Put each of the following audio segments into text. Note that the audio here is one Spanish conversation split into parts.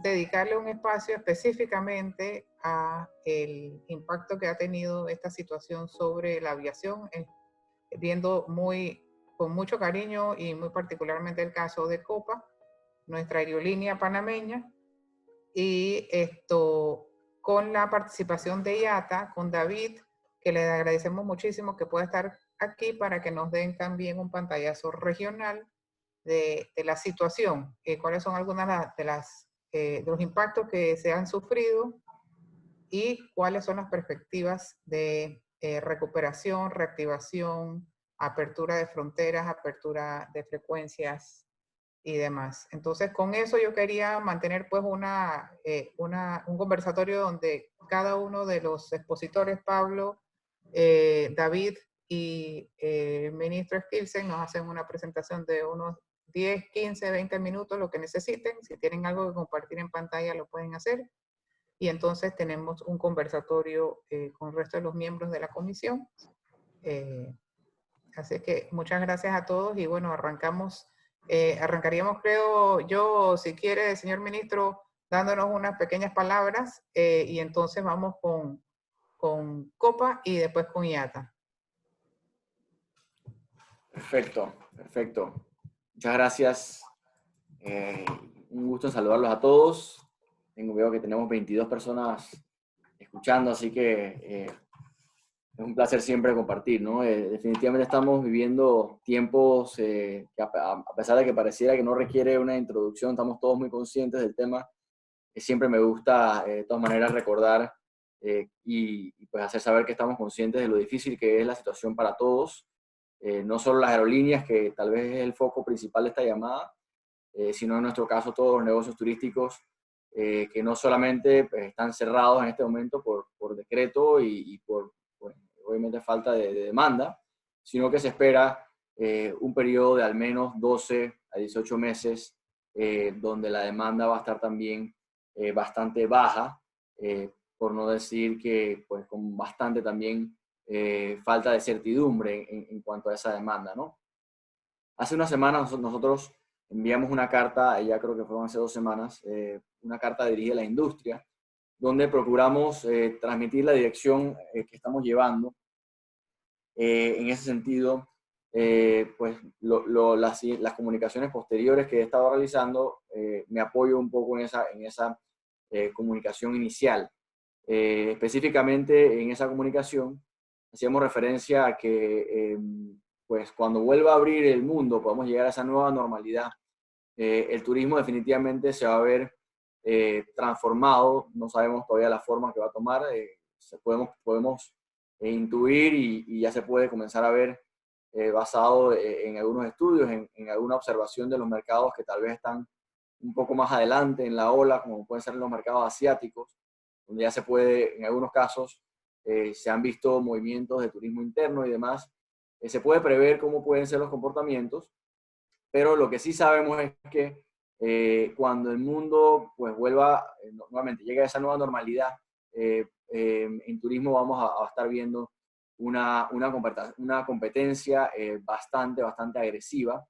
dedicarle un espacio específicamente a el impacto que ha tenido esta situación sobre la aviación, viendo con mucho cariño y muy particularmente el caso de Copa, nuestra aerolínea panameña, y esto con la participación de IATA, con David, que le agradecemos muchísimo que pueda estar aquí para que nos den también un pantallazo regional de la situación, cuáles son algunas de los impactos que se han sufrido y cuáles son las perspectivas de recuperación, reactivación, apertura de fronteras, apertura de frecuencias y demás. Entonces, con eso yo quería mantener pues un conversatorio donde cada uno de los expositores, Pablo, David y el ministro Skilsen, nos hacen una presentación de unos 10, 15, 20 minutos, lo que necesiten. Si tienen algo que compartir en pantalla, lo pueden hacer. Y entonces tenemos un conversatorio con el resto de los miembros de la comisión. Así que muchas gracias a todos y bueno, arrancaríamos creo yo, si quiere, señor ministro, dándonos unas pequeñas palabras y entonces vamos con Copa y después con IATA. Perfecto, perfecto. Muchas gracias. Un gusto saludarlos a todos. Veo que tenemos 22 personas escuchando, así que es un placer siempre compartir, ¿no? Definitivamente estamos viviendo tiempos que a pesar de que pareciera que no requiere una introducción, estamos todos muy conscientes del tema. Siempre me gusta, de todas maneras, recordar y pues hacer saber que estamos conscientes de lo difícil que es la situación para todos, no solo las aerolíneas, que tal vez es el foco principal de esta llamada, sino en nuestro caso todos los negocios turísticos que no solamente pues, están cerrados en este momento por decreto y por obviamente falta de demanda, sino que se espera un periodo de al menos 12 a 18 meses donde la demanda va a estar también bastante baja, por no decir que pues con bastante también falta de certidumbre en cuanto a esa demanda, ¿no? Hace unas semanas nosotros enviamos una carta, ya creo que fueron hace 2 semanas, una carta dirigida a la industria, donde procuramos transmitir la dirección que estamos llevando. En ese sentido, pues las comunicaciones posteriores que he estado realizando, me apoyo un poco en esa comunicación inicial. Específicamente en esa comunicación, hacíamos referencia a que pues cuando vuelva a abrir el mundo, podamos llegar a esa nueva normalidad. El turismo definitivamente se va a ver transformado, no sabemos todavía la forma que va a tomar, podemos intuir y ya se puede comenzar a ver basado en algunos estudios, en alguna observación de los mercados que tal vez están un poco más adelante en la ola, como pueden ser los mercados asiáticos, donde ya se puede, en algunos casos, se han visto movimientos de turismo interno y demás. Se puede prever cómo pueden ser los comportamientos, pero lo que sí sabemos es que cuando el mundo pues vuelva, nuevamente llegue a esa nueva normalidad, en turismo vamos a estar viendo una competencia bastante agresiva,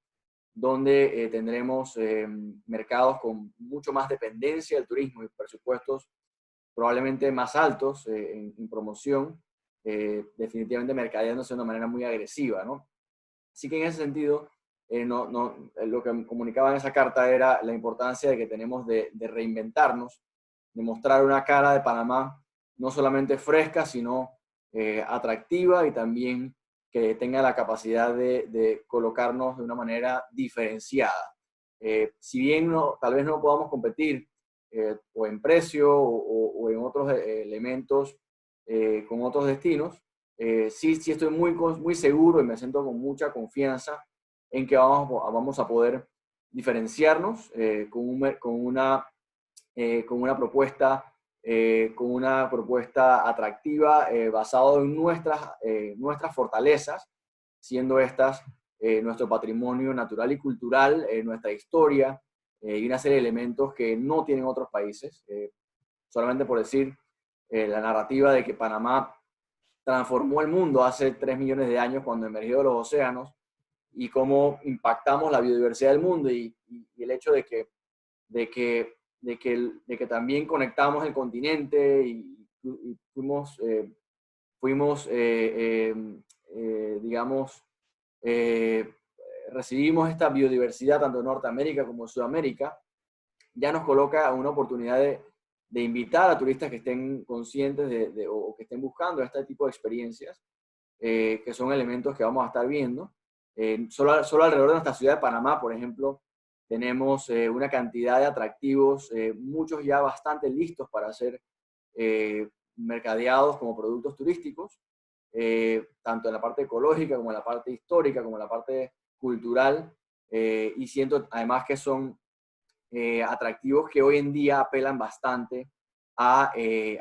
donde tendremos mercados con mucho más dependencia del turismo y presupuestos probablemente más altos en promoción, definitivamente mercadeándose de una manera muy agresiva, ¿no? Así que en ese sentido, lo que comunicaba en esa carta era la importancia de que tenemos de reinventarnos, de mostrar una cara de Panamá no solamente fresca, sino atractiva y también que tenga la capacidad de colocarnos de una manera diferenciada. Si bien tal vez no podamos competir o en precio o en otros elementos con otros destinos, sí estoy muy seguro y me siento con mucha confianza en que vamos a poder diferenciarnos con una propuesta atractiva basado en nuestras fortalezas, siendo estas nuestro patrimonio natural y cultural, nuestra historia y una serie de elementos que no tienen otros países. Solamente por decir la narrativa de que Panamá transformó el mundo hace 3 millones de años cuando emergió de los océanos y cómo impactamos la biodiversidad del mundo y el hecho de que de que también conectamos el continente y digamos, eh, recibimos esta biodiversidad tanto en Norteamérica como en Sudamérica, ya nos coloca una oportunidad de invitar a turistas que estén conscientes o que estén buscando este tipo de experiencias, que son elementos que vamos a estar viendo. Solo alrededor de nuestra ciudad de Panamá, por ejemplo, tenemos una cantidad de atractivos, muchos ya bastante listos para ser mercadeados como productos turísticos, tanto en la parte ecológica como en la parte histórica, como en la parte cultural, y siento además que son atractivos que hoy en día apelan bastante a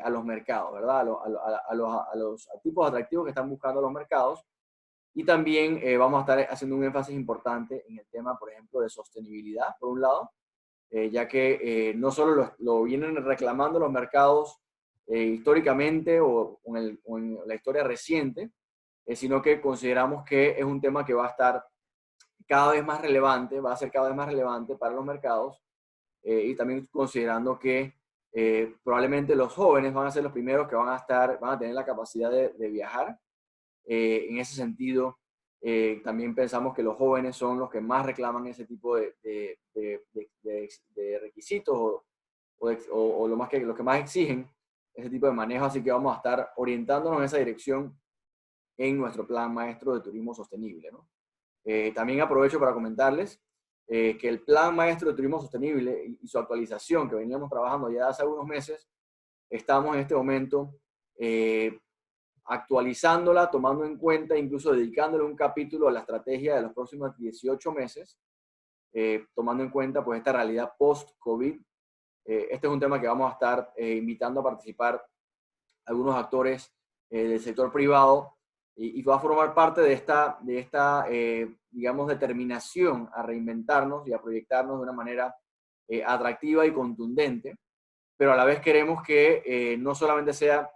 los mercados, ¿verdad? A los tipos de atractivos que están buscando los mercados. Y también vamos a estar haciendo un énfasis importante en el tema, por ejemplo, de sostenibilidad, por un lado, ya que no solo lo vienen reclamando los mercados históricamente o en la historia reciente, sino que consideramos que es un tema que va a estar cada vez más relevante, va a ser cada vez más relevante para los mercados, y también considerando que probablemente los jóvenes van a ser los primeros que van a tener la capacidad de viajar. En ese sentido, también pensamos que los jóvenes son los que más reclaman ese tipo de requisitos o los que más exigen ese tipo de manejo, así que vamos a estar orientándonos en esa dirección en nuestro plan maestro de turismo sostenible, ¿no? También aprovecho para comentarles que el plan maestro de turismo sostenible y su actualización que veníamos trabajando ya hace algunos meses, estamos en este momento actualizándola, tomando en cuenta, incluso dedicándole un capítulo a la estrategia de los próximos 18 meses, tomando en cuenta pues esta realidad post-COVID. Este es un tema que vamos a estar invitando a participar algunos actores del sector privado y va a formar parte de esta digamos, determinación a reinventarnos y a proyectarnos de una manera atractiva y contundente, pero a la vez queremos que no solamente sea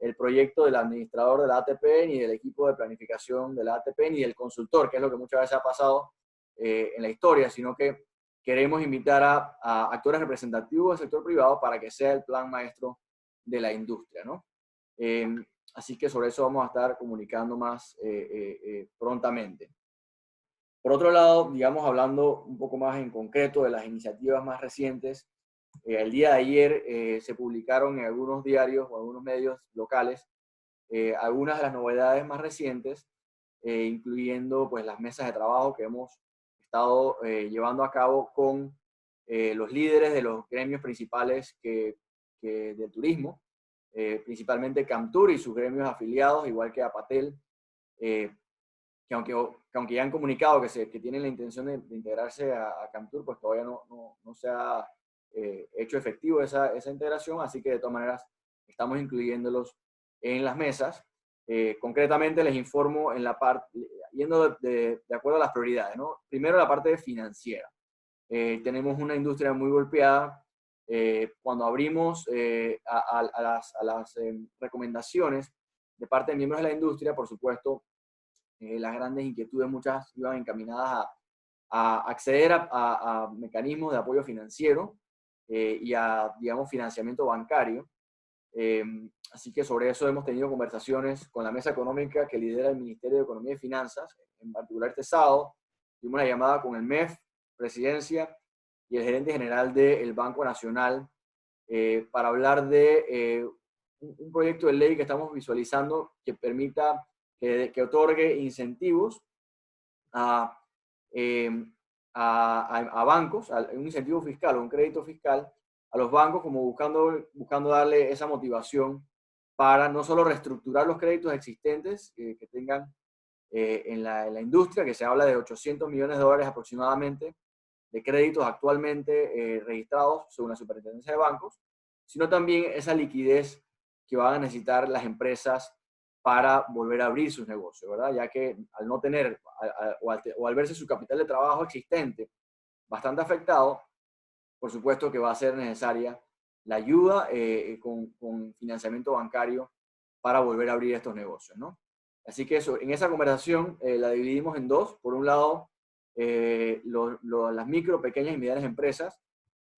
el proyecto del administrador de la ATP, ni del equipo de planificación de la ATP, ni del consultor, que es lo que muchas veces ha pasado en la historia, sino que queremos invitar a actores representativos del sector privado para que sea el plan maestro de la industria, ¿no? Así que sobre eso vamos a estar comunicando más prontamente. Por otro lado, digamos, hablando un poco más en concreto de las iniciativas más recientes, el día de ayer se publicaron en algunos diarios o algunos medios locales algunas de las novedades más recientes, incluyendo pues las mesas de trabajo que hemos estado llevando a cabo con los líderes de los gremios principales del turismo, principalmente Camtur y sus gremios afiliados, igual que Apatel, que aunque ya han comunicado que tienen la intención de integrarse a Camtur, pues todavía no se ha hecho efectivo esa integración, así que de todas maneras estamos incluyéndolos en las mesas. Concretamente les informo en la parte, yendo de acuerdo a las prioridades, ¿no? Primero la parte financiera. Tenemos una industria muy golpeada. Cuando abrimos a las recomendaciones de parte de miembros de la industria, por supuesto, las grandes inquietudes muchas iban encaminadas a acceder a mecanismos de apoyo financiero y a, digamos, financiamiento bancario. Así que sobre eso hemos tenido conversaciones con la mesa económica que lidera el Ministerio de Economía y Finanzas, en particular este sábado. Tuvimos una llamada con el MEF, Presidencia, y el gerente general del Banco Nacional para hablar de un proyecto de ley que estamos visualizando que permita que otorgue incentivos a, a bancos, un incentivo fiscal o un crédito fiscal a los bancos, como buscando darle esa motivación para no solo reestructurar los créditos existentes que tengan en la industria, que se habla de 800 millones de dólares aproximadamente de créditos actualmente registrados según la Superintendencia de Bancos, sino también esa liquidez que van a necesitar las empresas para volver a abrir sus negocios, ¿verdad? Ya que al no tener o al verse su capital de trabajo existente bastante afectado, por supuesto que va a ser necesaria la ayuda con financiamiento bancario para volver a abrir estos negocios, ¿no? Así que eso, en esa conversación la dividimos en dos. Por un lado, las micro, pequeñas y medianas empresas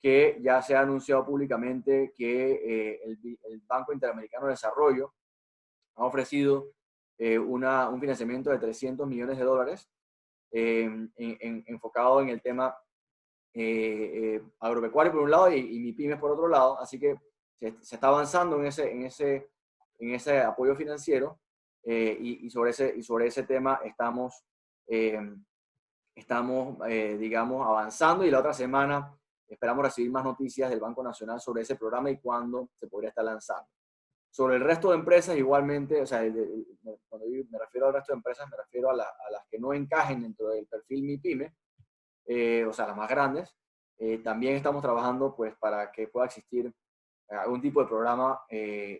que ya se ha anunciado públicamente que el Banco Interamericano de Desarrollo ha ofrecido un financiamiento de $300 millones enfocado en el tema agropecuario por un lado y MIPYMES por otro lado. Así que se está avanzando en ese apoyo financiero y sobre ese tema estamos digamos, avanzando, y la otra semana esperamos recibir más noticias del Banco Nacional sobre ese programa y cuándo se podría estar lanzando. Sobre el resto de empresas, igualmente, o sea, cuando me refiero al resto de empresas, me refiero a las que no encajen dentro del perfil MIPYME, o sea, las más grandes. También estamos trabajando pues, para que pueda existir algún tipo de programa y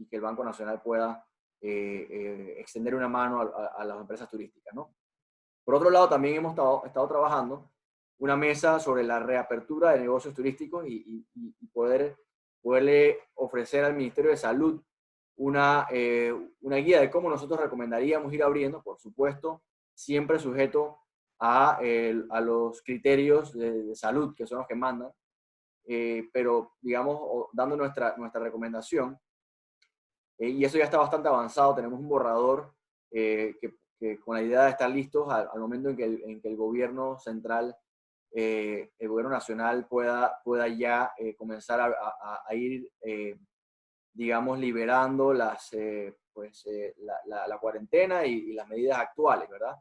que el Banco Nacional pueda extender una mano a las empresas turísticas, ¿no? Por otro lado, también hemos estado trabajando una mesa sobre la reapertura de negocios turísticos y poderle ofrecer al Ministerio de Salud una guía de cómo nosotros recomendaríamos ir abriendo, por supuesto, siempre sujeto a los criterios de salud, que son los que mandan, pero, digamos, dando nuestra recomendación. Y eso ya está bastante avanzado. Tenemos un borrador que con la idea de estar listos al momento en que el gobierno central, el gobierno nacional pueda ya comenzar a ir, digamos, liberando la cuarentena y las medidas actuales, ¿verdad?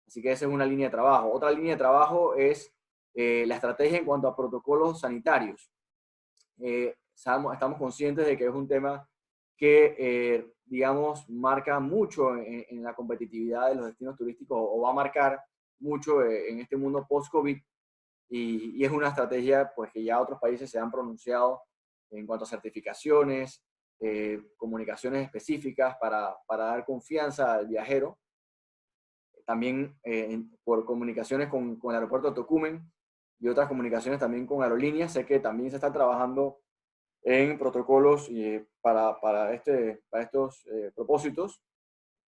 Así que esa es una línea de trabajo. Otra línea de trabajo es la estrategia en cuanto a protocolos sanitarios. Estamos conscientes de que es un tema que, digamos, marca mucho en la competitividad de los destinos turísticos, o va a marcar mucho en este mundo post-COVID, y es una estrategia pues, que ya otros países se han pronunciado en cuanto a certificaciones, comunicaciones específicas para dar confianza al viajero. También por comunicaciones con el aeropuerto de Tocumen y otras comunicaciones también con aerolíneas. Sé que también se está trabajando en protocolos para estos propósitos.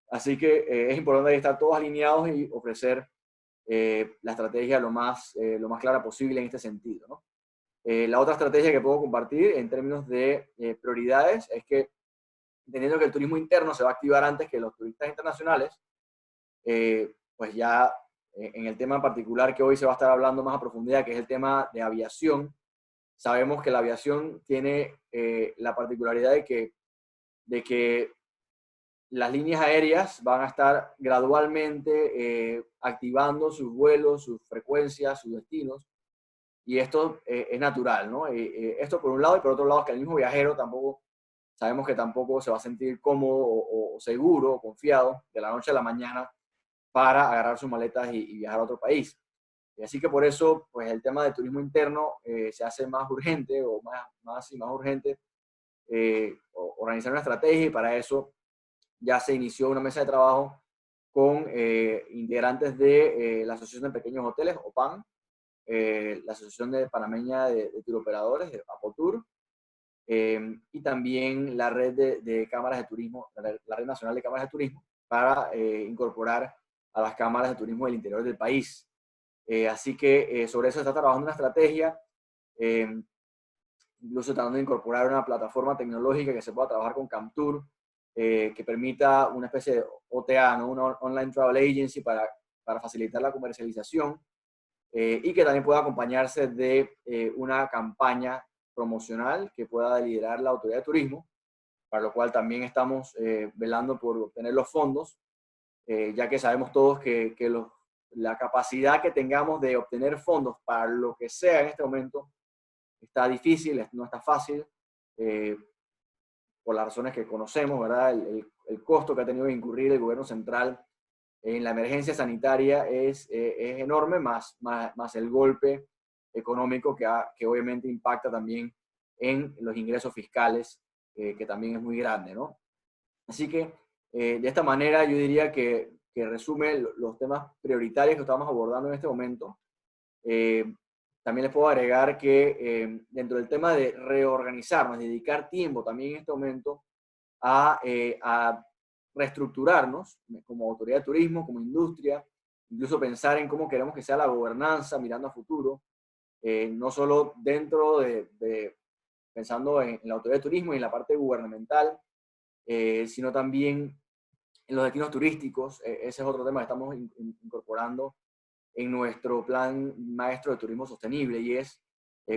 Así que es importante estar todos alineados y ofrecer la estrategia lo más clara posible en este sentido, ¿no? La otra estrategia que puedo compartir en términos de prioridades es que, entendiendo que el turismo interno se va a activar antes que los turistas internacionales, pues ya en el tema en particular que hoy se va a estar hablando más a profundidad, que es el tema de aviación, sabemos que la aviación tiene la particularidad de que las líneas aéreas van a estar gradualmente activando sus vuelos, sus frecuencias, sus destinos, y esto es natural, ¿no? Esto por un lado, y por otro lado que el mismo viajero sabemos que tampoco se va a sentir cómodo o seguro o confiado de la noche a la mañana para agarrar sus maletas y viajar a otro país. Y así que por eso, pues el tema del turismo interno se hace más urgente, o más urgente organizar una estrategia, y para eso ya se inició una mesa de trabajo con integrantes de la Asociación de Pequeños Hoteles, OPAN, la Asociación Panameña de Turoperadores, de APOTUR, y también la red de cámaras de turismo, la Red Nacional de Cámaras de Turismo, para incorporar a las cámaras de turismo del interior del país. Así que sobre eso está trabajando una estrategia, incluso tratando de incorporar una plataforma tecnológica que se pueda trabajar con Camtour, que permita una especie de OTA, ¿no? Una Online Travel Agency para facilitar la comercialización, y que también pueda acompañarse de una campaña promocional que pueda liderar la Autoridad de Turismo, para lo cual también estamos velando por obtener los fondos, ya que sabemos todos que la capacidad que tengamos de obtener fondos para lo que sea en este momento está difícil, no está fácil, por las razones que conocemos, ¿verdad? El costo que ha tenido que incurrir el gobierno central en la emergencia sanitaria es enorme, más el golpe económico que obviamente impacta también en los ingresos fiscales, que también es muy grande, ¿no? Así que de esta manera yo diría que resume los temas prioritarios que estamos abordando en este momento. También les puedo agregar que dentro del tema de reorganizarnos, dedicar tiempo también en este momento a reestructurarnos como autoridad de turismo, como industria, incluso pensar en cómo queremos que sea la gobernanza mirando a futuro, no solo dentro pensando en la autoridad de turismo y en la parte gubernamental, sino también en los destinos turísticos. Ese es otro tema que estamos incorporando en nuestro plan maestro de turismo sostenible, y es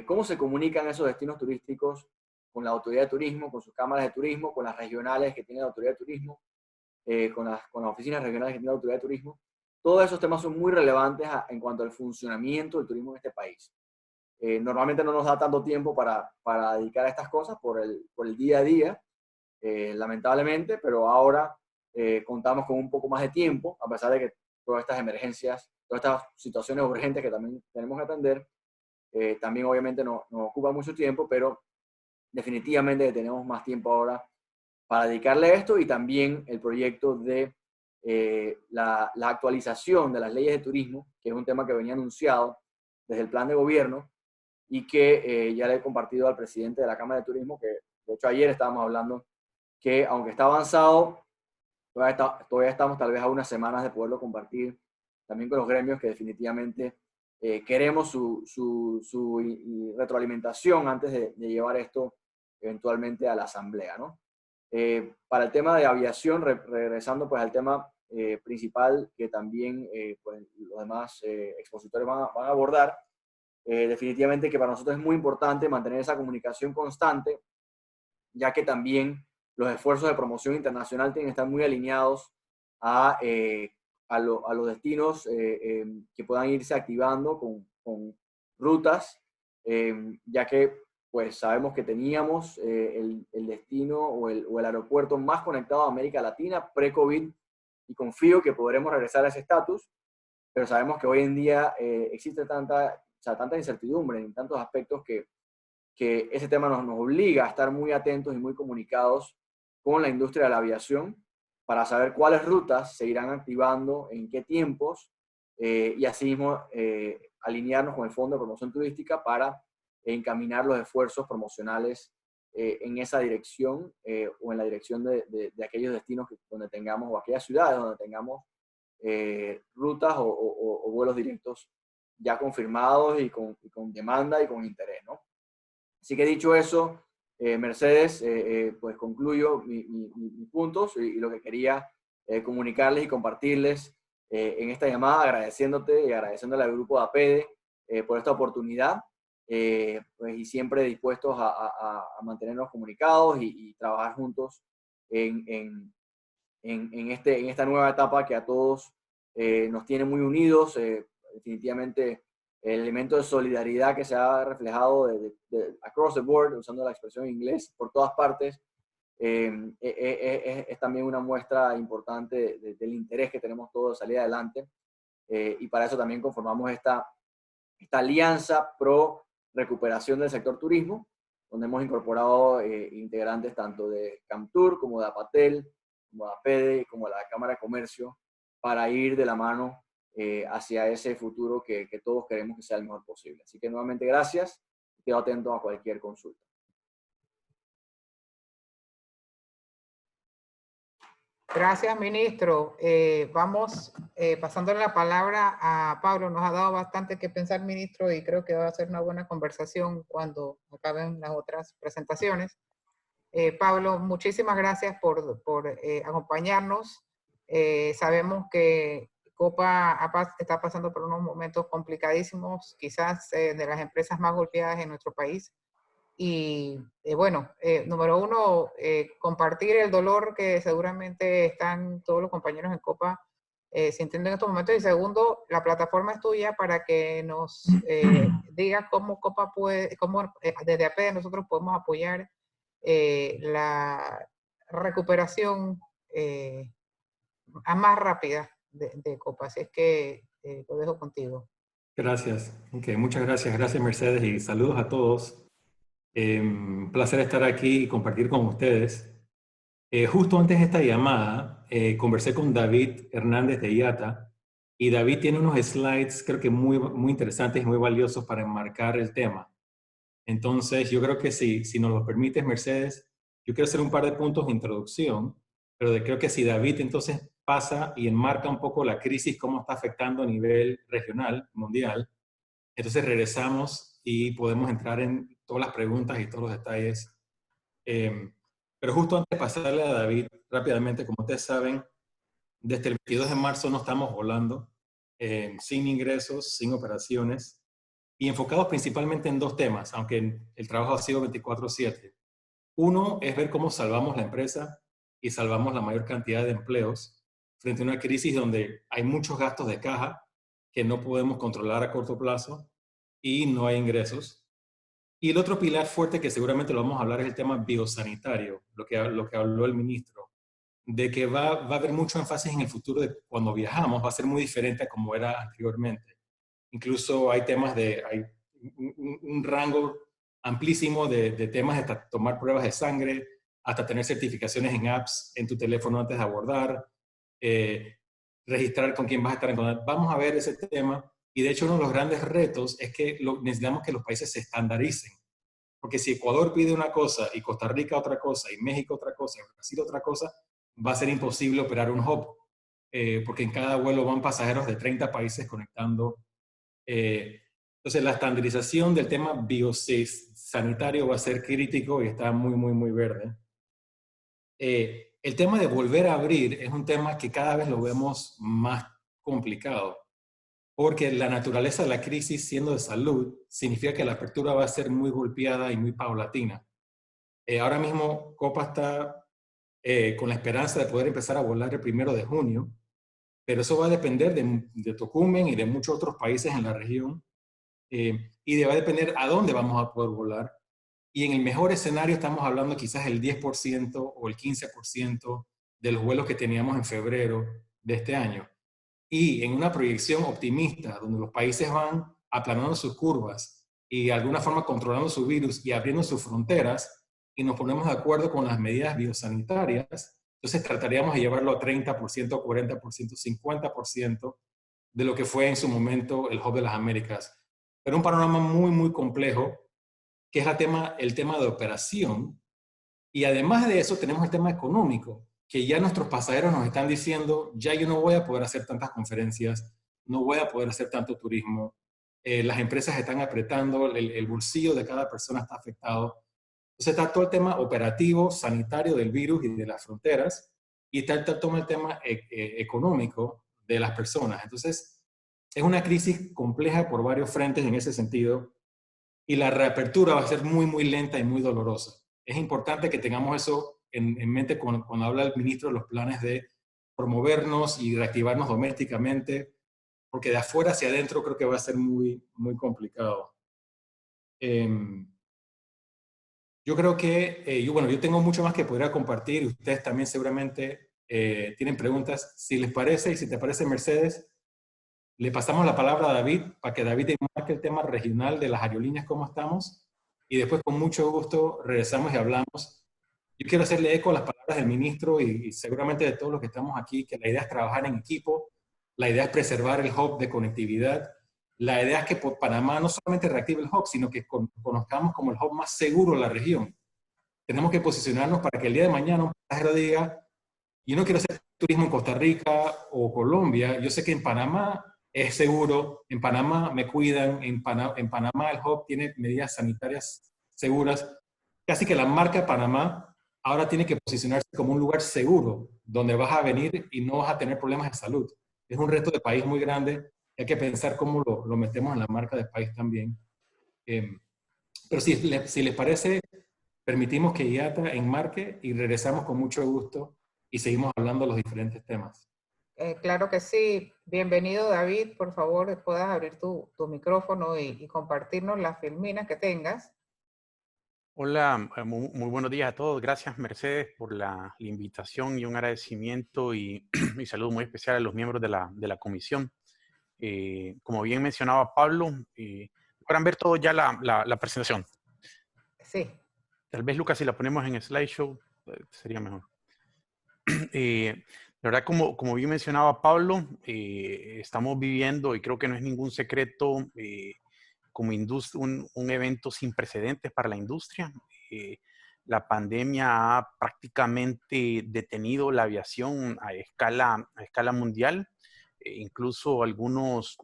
cómo se comunican esos destinos turísticos con la autoridad de turismo, con sus cámaras de turismo, con las regionales que tiene la autoridad de turismo, con las oficinas regionales que tiene la autoridad de turismo. Todos esos temas son muy relevantes en cuanto al funcionamiento del turismo en este país. Normalmente no nos da tanto tiempo para dedicar a estas cosas por el día a día, lamentablemente, pero ahora contamos con un poco más de tiempo, a pesar de que todas estas emergencias, todas estas situaciones urgentes que también tenemos que atender, también obviamente nos ocupa mucho tiempo, pero definitivamente tenemos más tiempo ahora para dedicarle a esto, y también el proyecto de la actualización de las leyes de turismo, que es un tema que venía anunciado desde el plan de gobierno y que ya le he compartido al presidente de la Cámara de Turismo, que de hecho ayer estábamos hablando que aunque está avanzado, todavía estamos tal vez a unas semanas de poderlo compartir también con los gremios, que definitivamente queremos su retroalimentación antes de llevar esto eventualmente a la asamblea, ¿no? Para el tema de aviación, regresando pues al tema principal que también pues, los demás expositores van a abordar, definitivamente que para nosotros es muy importante mantener esa comunicación constante, ya que también los esfuerzos de promoción internacional tienen que estar muy alineados a los destinos que puedan irse activando con rutas, ya que pues sabemos que teníamos el destino o el aeropuerto más conectado a América Latina pre-COVID, y confío que podremos regresar a ese estatus, pero sabemos que hoy en día existe tanta incertidumbre en tantos aspectos que ese tema nos obliga a estar muy atentos y muy comunicados con la industria de la aviación para saber cuáles rutas se irán activando, en qué tiempos, y así mismo alinearnos con el Fondo de Promoción Turística para encaminar los esfuerzos promocionales en esa dirección o en la dirección de aquellos destinos donde tengamos, o aquellas ciudades donde tengamos rutas o vuelos directos ya confirmados y con demanda y con interés, ¿no? Así que dicho eso, Mercedes, pues concluyo mis puntos y lo que quería comunicarles y compartirles en esta llamada, agradeciéndote y agradeciéndole al grupo de APEDE por esta oportunidad, pues, y siempre dispuestos a mantenernos comunicados y trabajar juntos en esta nueva etapa que a todos nos tiene muy unidos. Definitivamente el elemento de solidaridad que se ha reflejado de across the board, usando la expresión en inglés, por todas partes, es también una muestra importante del interés que tenemos todos de salir adelante, y para eso también conformamos esta alianza pro recuperación del sector turismo, donde hemos incorporado integrantes tanto de Camtur como de APATEL, como de APEDE, como de la Cámara de Comercio, para ir de la mano hacia ese futuro que todos queremos que sea el mejor posible. Así que nuevamente gracias, y quedo atento a cualquier consulta. Gracias, ministro. Vamos pasándole la palabra a Pablo. Nos ha dado bastante que pensar, ministro, y creo que va a ser una buena conversación cuando acaben las otras presentaciones. Pablo, muchísimas gracias por acompañarnos. Sabemos que Copa está pasando por unos momentos complicadísimos, quizás de las empresas más golpeadas en nuestro país. Y bueno, número uno, compartir el dolor que seguramente están todos los compañeros en Copa sintiendo en estos momentos. Y segundo, la plataforma es tuya para que nos diga cómo Copa cómo desde APEDE nosotros podemos apoyar la recuperación a más rápida de Copa. Así es que lo dejo contigo. Gracias. Okay, muchas gracias. Gracias, Mercedes, y saludos a todos. Un placer estar aquí y compartir con ustedes. Justo antes de esta llamada, conversé con David Hernández de IATA, y David tiene unos slides, creo que muy interesantes y muy valiosos para enmarcar el tema. Entonces, yo creo que si nos lo permites, Mercedes, yo quiero hacer un par de puntos de introducción, pero creo que si David entonces pasa y enmarca un poco la crisis, cómo está afectando a nivel regional, mundial, entonces regresamos y podemos entrar en todas las preguntas y todos los detalles. Pero justo antes de pasarle a David, rápidamente, como ustedes saben, desde el 22 de marzo no estamos volando, sin ingresos, sin operaciones, y enfocados principalmente en dos temas, aunque el trabajo ha sido 24/7. Uno es ver cómo salvamos la empresa y salvamos la mayor cantidad de empleos frente a una crisis donde hay muchos gastos de caja que no podemos controlar a corto plazo y no hay ingresos. Y el otro pilar fuerte que seguramente lo vamos a hablar es el tema biosanitario, lo que habló el ministro, de que va a haber mucho énfasis en el futuro de cuando viajamos, va a ser muy diferente a como era anteriormente. Incluso hay temas hay un rango amplísimo de temas, hasta tomar pruebas de sangre, hasta tener certificaciones en apps en tu teléfono antes de abordar, eh, registrar con quién vas a estar en contacto. Vamos a ver ese tema. Y de hecho uno de los grandes retos es que necesitamos que los países se estandaricen. Porque si Ecuador pide una cosa y Costa Rica otra cosa y México otra cosa y Brasil otra cosa, va a ser imposible operar un hub. Porque en cada vuelo van pasajeros de 30 países conectando. Entonces la estandarización del tema biosanitario va a ser crítico y está muy, muy, muy verde. El tema de volver a abrir es un tema que cada vez lo vemos más complicado, porque la naturaleza de la crisis, siendo de salud, significa que la apertura va a ser muy golpeada y muy paulatina. Ahora mismo Copa está con la esperanza de poder empezar a volar el 1 de junio, pero eso va a depender de Tocumen y de muchos otros países en la región, y va a depender a dónde vamos a poder volar. Y en el mejor escenario estamos hablando quizás el 10% o el 15% de los vuelos que teníamos en febrero de este año. Y en una proyección optimista, donde los países van aplanando sus curvas y de alguna forma controlando su virus y abriendo sus fronteras, y nos ponemos de acuerdo con las medidas biosanitarias, entonces trataríamos de llevarlo a 30%, 40%, 50% de lo que fue en su momento el Hub de las Américas. Pero un panorama muy, muy complejo, que es el tema de operación. Y además de eso tenemos el tema económico, que ya nuestros pasajeros nos están diciendo, ya yo no voy a poder hacer tantas conferencias, no voy a poder hacer tanto turismo, las empresas están apretando, el bolsillo de cada persona está afectado. Entonces está todo el tema operativo, sanitario del virus y de las fronteras, y está todo el tema económico de las personas. Entonces es una crisis compleja por varios frentes en ese sentido, y la reapertura va a ser muy, muy lenta y muy dolorosa. Es importante que tengamos eso en mente cuando habla el ministro de los planes de promovernos y reactivarnos domésticamente, porque de afuera hacia adentro creo que va a ser muy, muy complicado. Yo creo que, yo tengo mucho más que podría compartir. Ustedes también seguramente tienen preguntas. Si les parece, y si te parece, Mercedes, le pasamos la palabra a David para que David enmarque el tema regional de las aerolíneas, cómo estamos, y después con mucho gusto regresamos y hablamos. Yo quiero hacerle eco a las palabras del ministro y seguramente de todos los que estamos aquí, que la idea es trabajar en equipo, la idea es preservar el hub de conectividad, la idea es que por Panamá no solamente reactive el hub, sino que conozcamos como el hub más seguro de la región. Tenemos que posicionarnos para que el día de mañana un pasajero diga, yo no quiero hacer turismo en Costa Rica o Colombia, yo sé que en Panamá es seguro, en Panamá me cuidan, en Panamá el hub tiene medidas sanitarias seguras. Casi que la marca Panamá ahora tiene que posicionarse como un lugar seguro, donde vas a venir y no vas a tener problemas de salud. Es un reto de país muy grande, hay que pensar cómo lo metemos en la marca de país también. Pero si les parece, permitimos que IATA enmarque y regresamos con mucho gusto y seguimos hablando de los diferentes temas. Claro que sí. Bienvenido, David. Por favor, puedas abrir tu micrófono y compartirnos las filminas que tengas. Hola, muy buenos días a todos. Gracias, Mercedes, por la invitación y un agradecimiento y saludo muy especial a los miembros de la comisión. Como bien mencionaba Pablo, podrán ver todo ya la presentación. Sí. Tal vez, Lucas, si la ponemos en slideshow, sería mejor. La verdad, como bien mencionaba Pablo, estamos viviendo, y creo que no es ningún secreto, como industria, un evento sin precedentes para la industria. La pandemia ha prácticamente detenido la aviación a escala mundial. Incluso algunos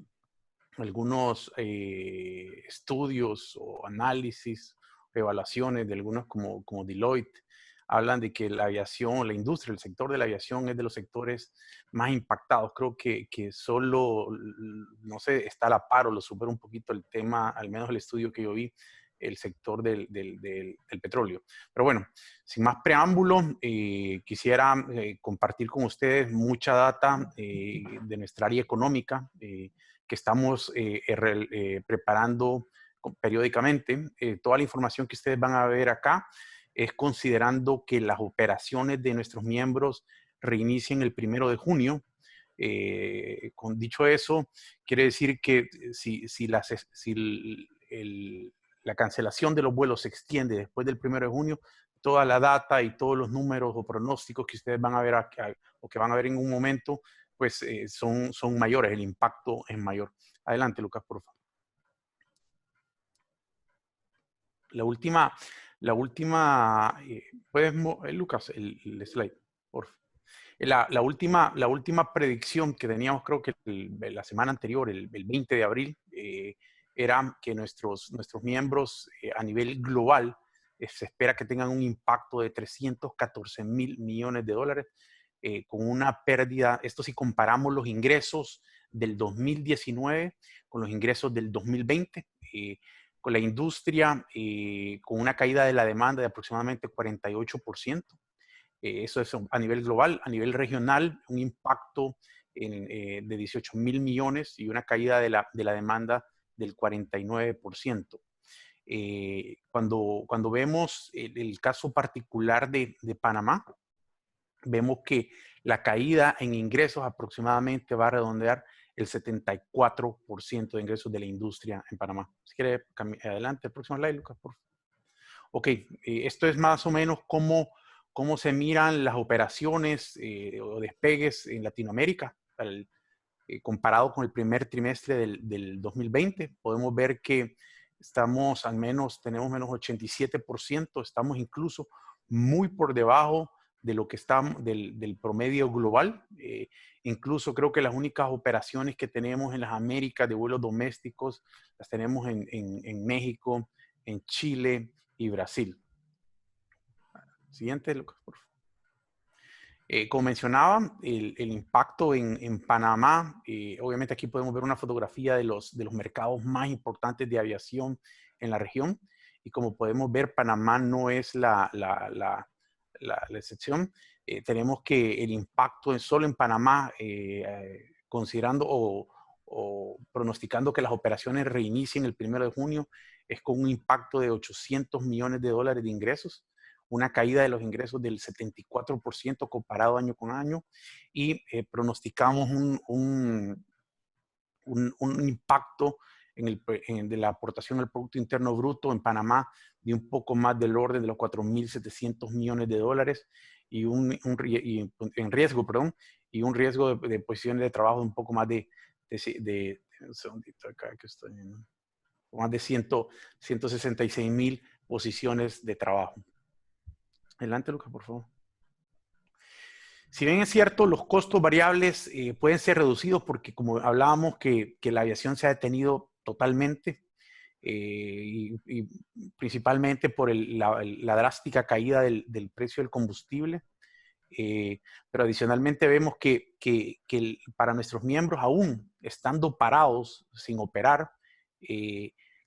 algunos estudios o análisis, evaluaciones de algunos como Deloitte, hablan de que la aviación, la industria, el sector de la aviación es de los sectores más impactados. Creo que solo, no sé, está a la par o lo supera un poquito el tema, al menos el estudio que yo vi, el sector del petróleo. Pero bueno, sin más preámbulo, quisiera compartir con ustedes mucha data de nuestra área económica que estamos preparando periódicamente. Toda la información que ustedes van a ver acá es considerando que las operaciones de nuestros miembros reinicien el 1 de junio. Con dicho eso, quiere decir que si la cancelación de los vuelos se extiende después del 1 de junio, toda la data y todos los números o pronósticos que ustedes van a ver acá, o que van a ver en un momento, pues son mayores, el impacto es mayor. Adelante, Lucas, por favor. La última, ¿puedes, Lucas, el slide, por favor? La última predicción que teníamos, creo que la semana anterior, el 20 de abril, era que nuestros miembros a nivel global se espera que tengan un impacto de 314.000 millones de dólares, con una pérdida, esto si comparamos los ingresos del 2019 con los ingresos del 2020, con la industria con una caída de la demanda de aproximadamente 48%. Eso es a nivel global. A nivel regional, un impacto de 18.000 millones y una caída de la demanda del 49%. Cuando vemos el caso particular de Panamá, vemos que la caída en ingresos aproximadamente va a redondear el 74% de ingresos de la industria en Panamá. Si quiere, adelante, el próximo slide, Lucas, por favor. Ok, esto es más o menos cómo se miran las operaciones o despegues en Latinoamérica comparado con el primer trimestre del 2020. Podemos ver que tenemos menos 87%, estamos incluso muy por debajo de lo que estamos del promedio global. Incluso creo que las únicas operaciones que tenemos en las Américas de vuelos domésticos las tenemos en México, en Chile y Brasil. Siguiente, Lucas, por favor. Como mencionaba, el impacto en Panamá, obviamente aquí podemos ver una fotografía de los mercados más importantes de aviación en la región. Y como podemos ver, Panamá no es la excepción. Tenemos que el impacto solo en Panamá, considerando o pronosticando que las operaciones reinicien el 1 de junio, es con un impacto de 800 millones de dólares de ingresos, una caída de los ingresos del 74% comparado año con año, y pronosticamos un impacto de la aportación al Producto Interno Bruto en Panamá de un poco más del orden de los 4.700 millones de dólares y en riesgo, perdón, y un riesgo de posiciones de trabajo de un poco más de un segundito acá que estoy viendo, más de 166.000 posiciones de trabajo. Adelante, Lucas, por favor. Si bien es cierto, los costos variables pueden ser reducidos porque, como hablábamos, que la aviación se ha detenido totalmente y principalmente por la drástica caída del precio del combustible. Pero adicionalmente vemos que para nuestros miembros, aún estando parados, sin operar,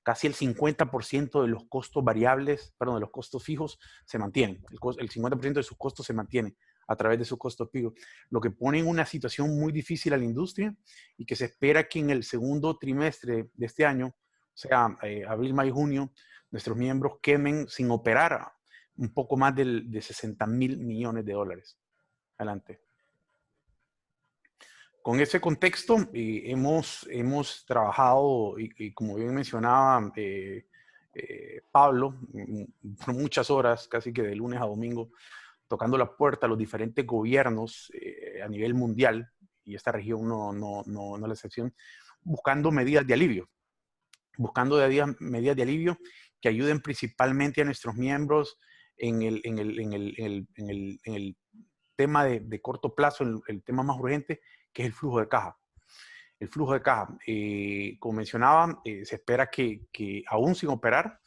casi el 50% de los costos variables, perdón, de los costos fijos se mantienen. El 50% de sus costos se mantienen a través de sus costos fijos, lo que pone en una situación muy difícil a la industria y que se espera que en el segundo trimestre de este año, o sea, abril, mayo, junio, nuestros miembros quemen sin operar un poco más de 60.000 millones de dólares. Adelante. Con ese contexto, hemos trabajado, y como bien mencionaba Pablo, por muchas horas, casi que de lunes a domingo, tocando la puerta a los diferentes gobiernos a nivel mundial, y esta región no es la excepción, buscando medidas de alivio. Medidas de alivio que ayuden principalmente a nuestros miembros en el tema de corto plazo, el tema más urgente, que es el flujo de caja. el flujo de caja. Como mencionaba, se espera que aún sin operar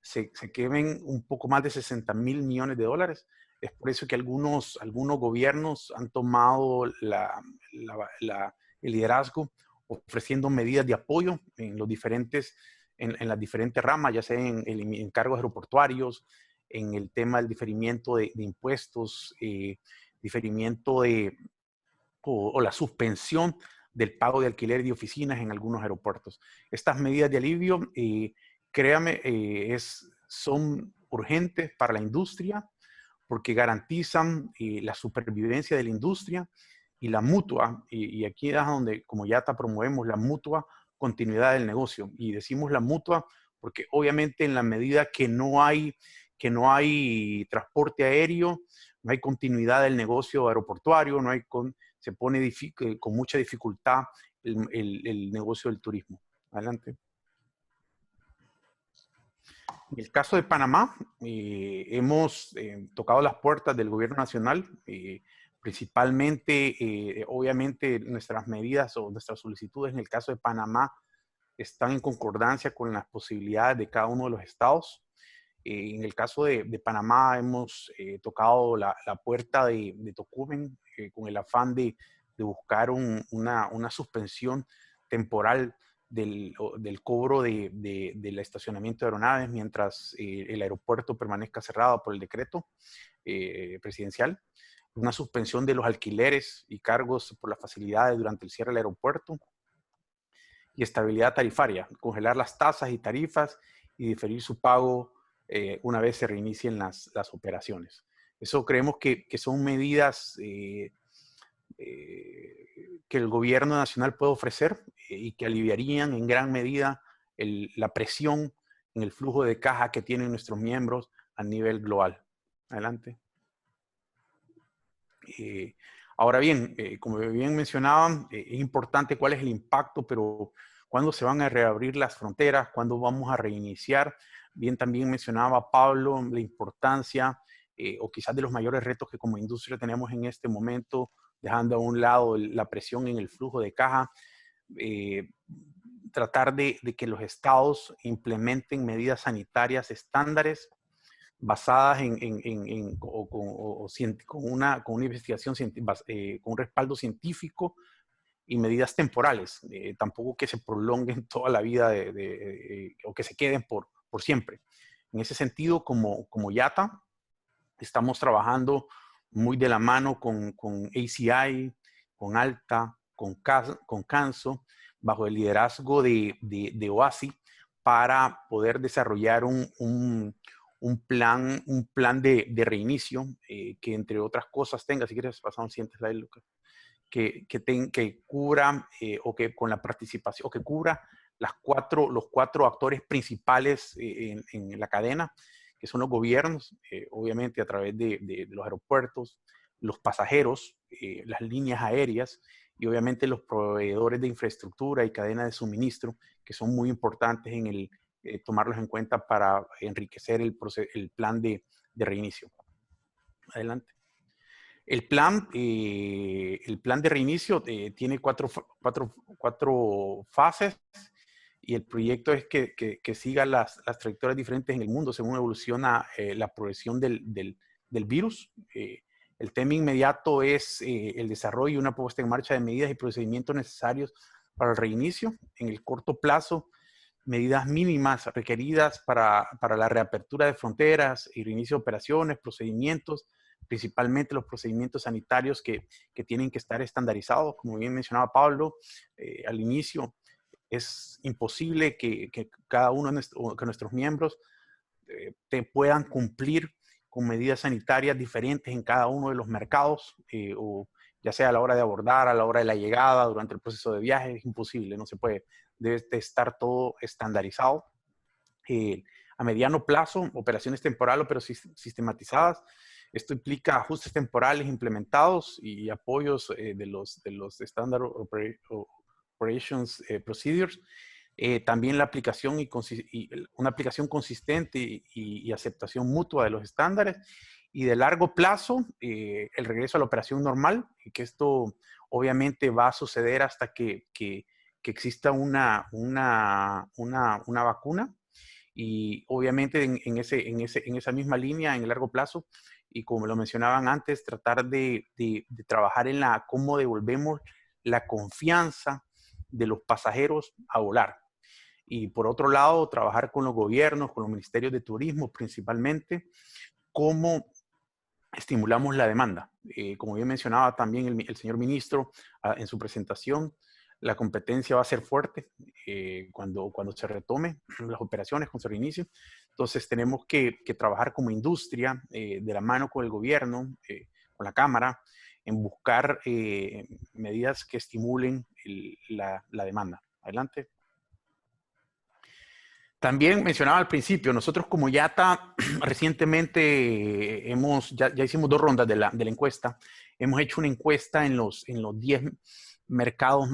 se quemen un poco más de 60.000 millones de dólares. Es por eso que algunos gobiernos han tomado el liderazgo ofreciendo medidas de apoyo en las diferentes ramas, ya sea en encargos aeroportuarios, en el tema del diferimiento de impuestos, diferimiento o la suspensión del pago de alquiler de oficinas en algunos aeropuertos. Estas medidas de alivio, créame, son urgentes para la industria porque garantizan la supervivencia de la industria y la mutua, y aquí es donde como YATA promovemos la mutua continuidad del negocio. Y decimos la mutua porque obviamente en la medida que no hay transporte aéreo, no hay continuidad del negocio aeroportuario, se pone con mucha dificultad el negocio del turismo. Adelante. En el caso de Panamá, hemos tocado las puertas del gobierno nacional, principalmente, obviamente, nuestras medidas o nuestras solicitudes en el caso de Panamá están en concordancia con las posibilidades de cada uno de los estados. En el caso de Panamá hemos tocado la puerta de Tocumen con el afán de buscar una suspensión temporal del cobro del estacionamiento de aeronaves mientras el aeropuerto permanezca cerrado por el decreto presidencial, una suspensión de los alquileres y cargos por las facilidades durante el cierre del aeropuerto y estabilidad tarifaria, congelar las tasas y tarifas y diferir su pago una vez se reinicien las operaciones. Eso creemos que son medidas que el gobierno nacional puede ofrecer y que aliviarían en gran medida la presión en el flujo de caja que tienen nuestros miembros a nivel global. Adelante. Ahora bien, como bien mencionaban, es importante cuál es el impacto, pero cuándo se van a reabrir las fronteras, cuándo vamos a reiniciar. Bien, también mencionaba Pablo la importancia o quizás de los mayores retos que como industria tenemos en este momento, dejando a un lado la presión en el flujo de caja, tratar de que los estados implementen medidas sanitarias estándares basadas con una investigación, con un respaldo científico y medidas temporales, tampoco que se prolonguen toda la vida o que se queden por siempre. En ese sentido, como YATA, estamos trabajando muy de la mano con ACI, con ALTA, con CANSO, bajo el liderazgo de OASI, para poder desarrollar un plan de reinicio que, entre otras cosas, tenga, si quieres pasar un siguiente slide, Lucas, que cubra o que con la participación, o que cubra los cuatro actores principales en la cadena, que son los gobiernos, obviamente a través de los aeropuertos, los pasajeros, las líneas aéreas y obviamente los proveedores de infraestructura y cadena de suministro, que son muy importantes en tomarlos en cuenta para enriquecer el plan de reinicio. Adelante. El plan de reinicio tiene cuatro fases y el proyecto es que siga las trayectorias diferentes en el mundo según evoluciona la progresión del virus. El tema inmediato es el desarrollo y una puesta en marcha de medidas y procedimientos necesarios para el reinicio. En el corto plazo, medidas mínimas requeridas para la reapertura de fronteras y reinicio de operaciones, procedimientos, principalmente los procedimientos sanitarios que tienen que estar estandarizados. Como bien mencionaba Pablo al inicio, es imposible que cada uno que nuestros miembros puedan cumplir con medidas sanitarias diferentes en cada uno de los mercados, o ya sea a la hora de abordar, a la hora de la llegada, durante el proceso de viaje. Es imposible, no se puede. Debe de estar todo estandarizado. A mediano plazo, operaciones temporales pero sistematizadas. Esto implica ajustes temporales implementados y apoyos de los Standard Operations Procedures. También la aplicación una aplicación consistente y aceptación mutua de los estándares. Y de largo plazo, el regreso a la operación normal, y que esto obviamente va a suceder hasta que que exista una vacuna y obviamente en esa misma línea, en el largo plazo, y como lo mencionaban antes, tratar de trabajar en cómo devolvemos la confianza de los pasajeros a volar. Y por otro lado, trabajar con los gobiernos, con los ministerios de turismo principalmente, cómo estimulamos la demanda. Como bien mencionaba también el señor ministro en su presentación, la competencia va a ser fuerte cuando se retome las operaciones, cuando se reinicie. Entonces tenemos que trabajar como industria de la mano con el gobierno, con la Cámara, en buscar medidas que estimulen la demanda. Adelante. También mencionaba al principio, nosotros como YATA recientemente ya hicimos 2 rondas de la encuesta. Hemos hecho una encuesta en los 10 mercados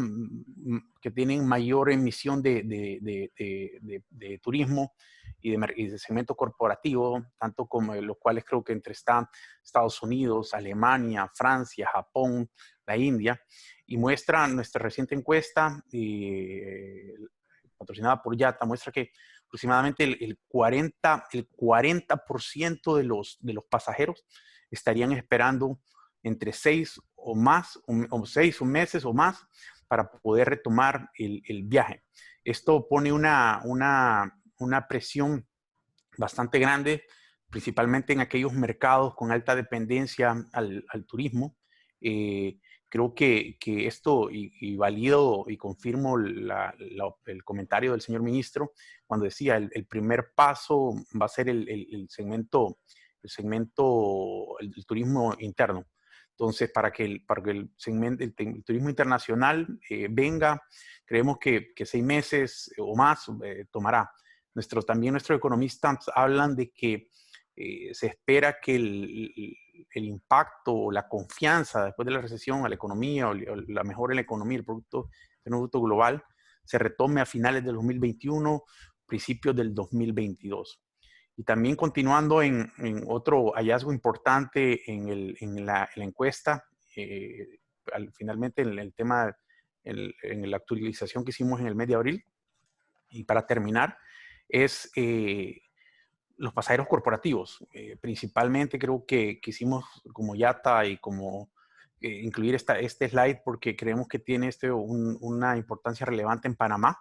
que tienen mayor emisión de turismo y de segmento corporativo, tanto como los cuales creo que están Estados Unidos, Alemania, Francia, Japón, la India, y muestra nuestra reciente encuesta patrocinada por YATA, muestra que aproximadamente el 40% de los pasajeros estarían esperando entre 6 o más, o 6 meses o más para poder retomar el viaje. Esto pone una presión bastante grande, principalmente en aquellos mercados con alta dependencia al turismo. Creo que esto, y valido y confirmo el comentario del señor ministro, cuando decía el primer paso va a ser el turismo interno. Entonces, para que el turismo internacional venga, creemos que 6 meses o más tomará. También nuestros economistas hablan de que se espera que el impacto o la confianza después de la recesión a la economía o la mejora en la economía, el Producto Global, se retome a finales del 2021, principios del 2022. Y también continuando en otro hallazgo importante en la encuesta, finalmente en el tema, en la actualización que hicimos en el mes de abril, y para terminar, es los pasajeros corporativos. Principalmente creo que quisimos como YATA y como incluir este slide porque creemos que tiene una importancia relevante en Panamá,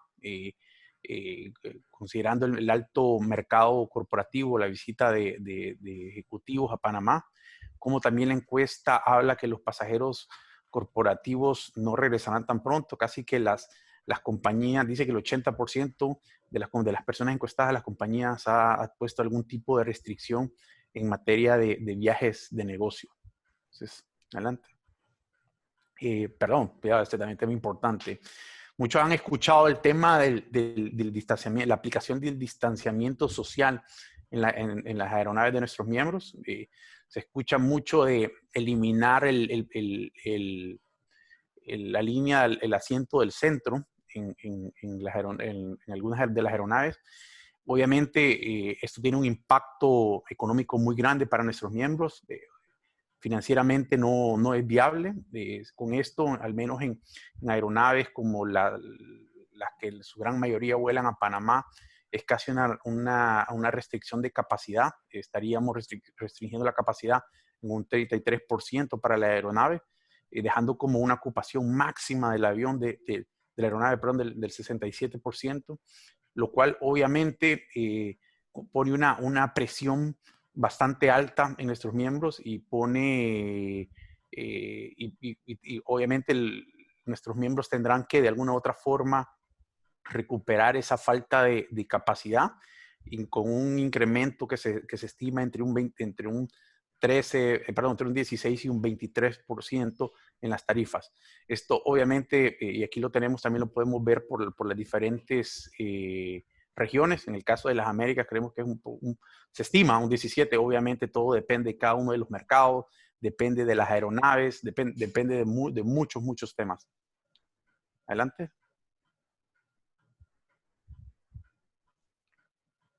considerando el alto mercado corporativo, la visita de ejecutivos a Panamá, como también la encuesta habla que los pasajeros corporativos no regresarán tan pronto, casi que las compañías, dice que el 80% de las personas encuestadas, las compañías ha puesto algún tipo de restricción en materia de viajes de negocio. Entonces, adelante. Perdón, este también es un tema importante. Muchos han escuchado el tema del distanciamiento, la aplicación del distanciamiento social en las aeronaves de nuestros miembros. Se escucha mucho de eliminar la línea, el asiento del centro en algunas de las aeronaves. Obviamente, esto tiene un impacto económico muy grande para nuestros miembros. Financieramente no es viable. Con esto, al menos en aeronaves como las que su gran mayoría vuelan a Panamá, es casi una restricción de capacidad. Estaríamos restringiendo la capacidad en un 33% para la aeronave, dejando como una ocupación máxima del avión, de la aeronave, perdón, del 67%, lo cual obviamente pone una presión bastante alta en nuestros miembros y pone, y obviamente nuestros miembros tendrán que de alguna u otra forma recuperar esa falta de capacidad y con un incremento que se estima entre un 16 y un 23% en las tarifas. Esto obviamente, y aquí lo tenemos, también lo podemos ver por las diferentes regiones. En el caso de las Américas creemos que se estima un 17, obviamente todo depende de cada uno de los mercados, depende de las aeronaves, depende de muchos temas. Adelante.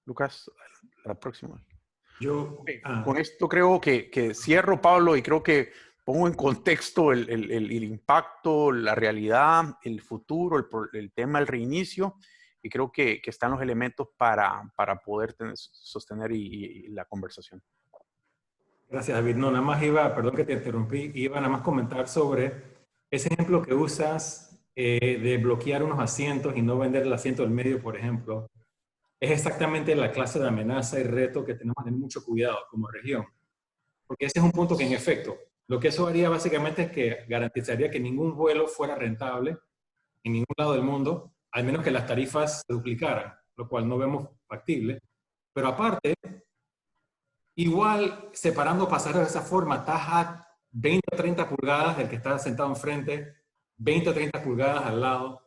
Lucas, la próxima. Con esto creo que cierro, Pablo, y creo que pongo en contexto el impacto, la realidad, el futuro, el tema del reinicio, y creo que están los elementos para poder sostener la conversación. Gracias, David. No, nada más iba, perdón que te interrumpí, iba nada más comentar sobre ese ejemplo que usas de bloquear unos asientos y no vender el asiento del medio, por ejemplo. Es exactamente la clase de amenaza y reto que tenemos que tener mucho cuidado como región. Porque ese es un punto que, en efecto, lo que eso haría básicamente es que garantizaría que ningún vuelo fuera rentable en ningún lado del mundo, al menos que las tarifas se duplicaran, lo cual no vemos factible. Pero aparte, igual separando pasajeros de esa forma, estás a 20 o 30 pulgadas del que está sentado enfrente, 20 o 30 pulgadas al lado.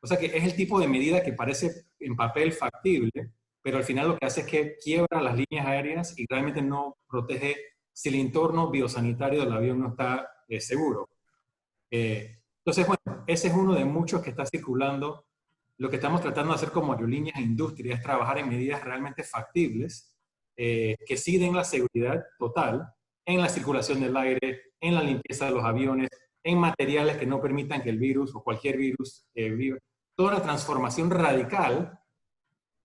O sea que es el tipo de medida que parece en papel factible, pero al final lo que hace es que quiebra las líneas aéreas y realmente no protege si el entorno biosanitario del avión no está seguro. Entonces, bueno, ese es uno de muchos que está circulando. Lo que estamos tratando de hacer como aerolíneas e industria es trabajar en medidas realmente factibles que sí den la seguridad total en la circulación del aire, en la limpieza de los aviones, en materiales que no permitan que el virus o cualquier virus viva. Toda una transformación radical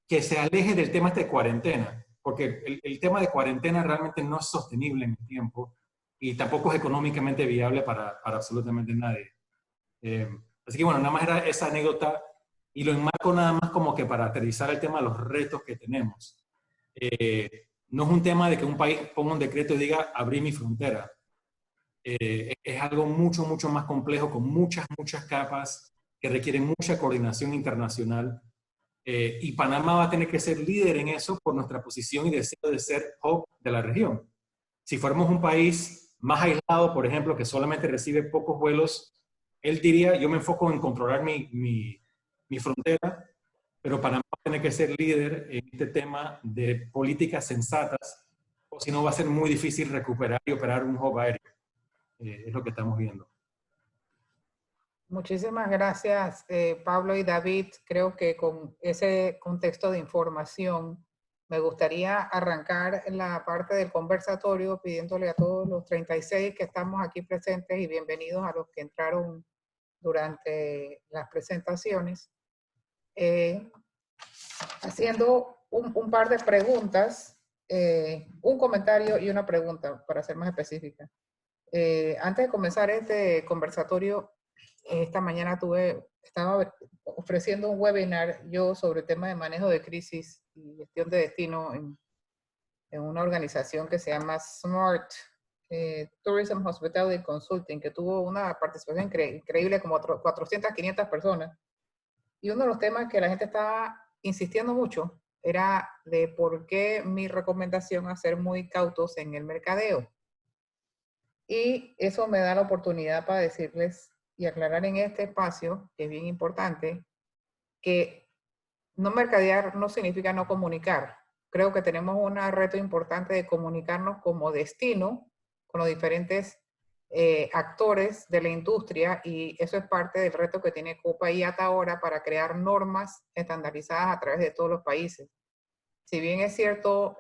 que se aleje del tema de cuarentena, porque el tema de cuarentena realmente no es sostenible en el tiempo y tampoco es económicamente viable para absolutamente nadie. Así que bueno, nada más era esa anécdota y lo enmarco nada más como que para aterrizar el tema de los retos que tenemos. No es un tema de que un país ponga un decreto y diga abrí mi frontera. Es algo mucho, mucho más complejo, con muchas, muchas capas que requieren mucha coordinación internacional. Y Panamá va a tener que ser líder en eso por nuestra posición y deseo de ser hub de la región. Si fuéramos un país más aislado, por ejemplo, que solamente recibe pocos vuelos, él diría, yo me enfoco en controlar mi frontera, pero Panamá va a tener que ser líder en este tema de políticas sensatas, o si no va a ser muy difícil recuperar y operar un hub aéreo. Es lo que estamos viendo. Muchísimas gracias, Pablo y David. Creo que con ese contexto de información me gustaría arrancar la parte del conversatorio pidiéndole a todos los 36 que estamos aquí presentes y bienvenidos a los que entraron durante las presentaciones, haciendo un par de preguntas, un comentario y una pregunta para ser más específica. Antes de comenzar este conversatorio, esta mañana estaba ofreciendo un webinar yo sobre el tema de manejo de crisis y gestión de destino en una organización que se llama SMART Tourism Hospitality Consulting, que tuvo una participación increíble, como 400, 500 personas. Y uno de los temas que la gente estaba insistiendo mucho era de por qué mi recomendación a ser muy cautos en el mercadeo. Y eso me da la oportunidad para decirles y aclarar en este espacio, que es bien importante, que no mercadear no significa no comunicar. Creo que tenemos un reto importante de comunicarnos como destino con los diferentes actores de la industria, y eso es parte del reto que tiene Copa y IATA ahora para crear normas estandarizadas a través de todos los países. Si bien es cierto,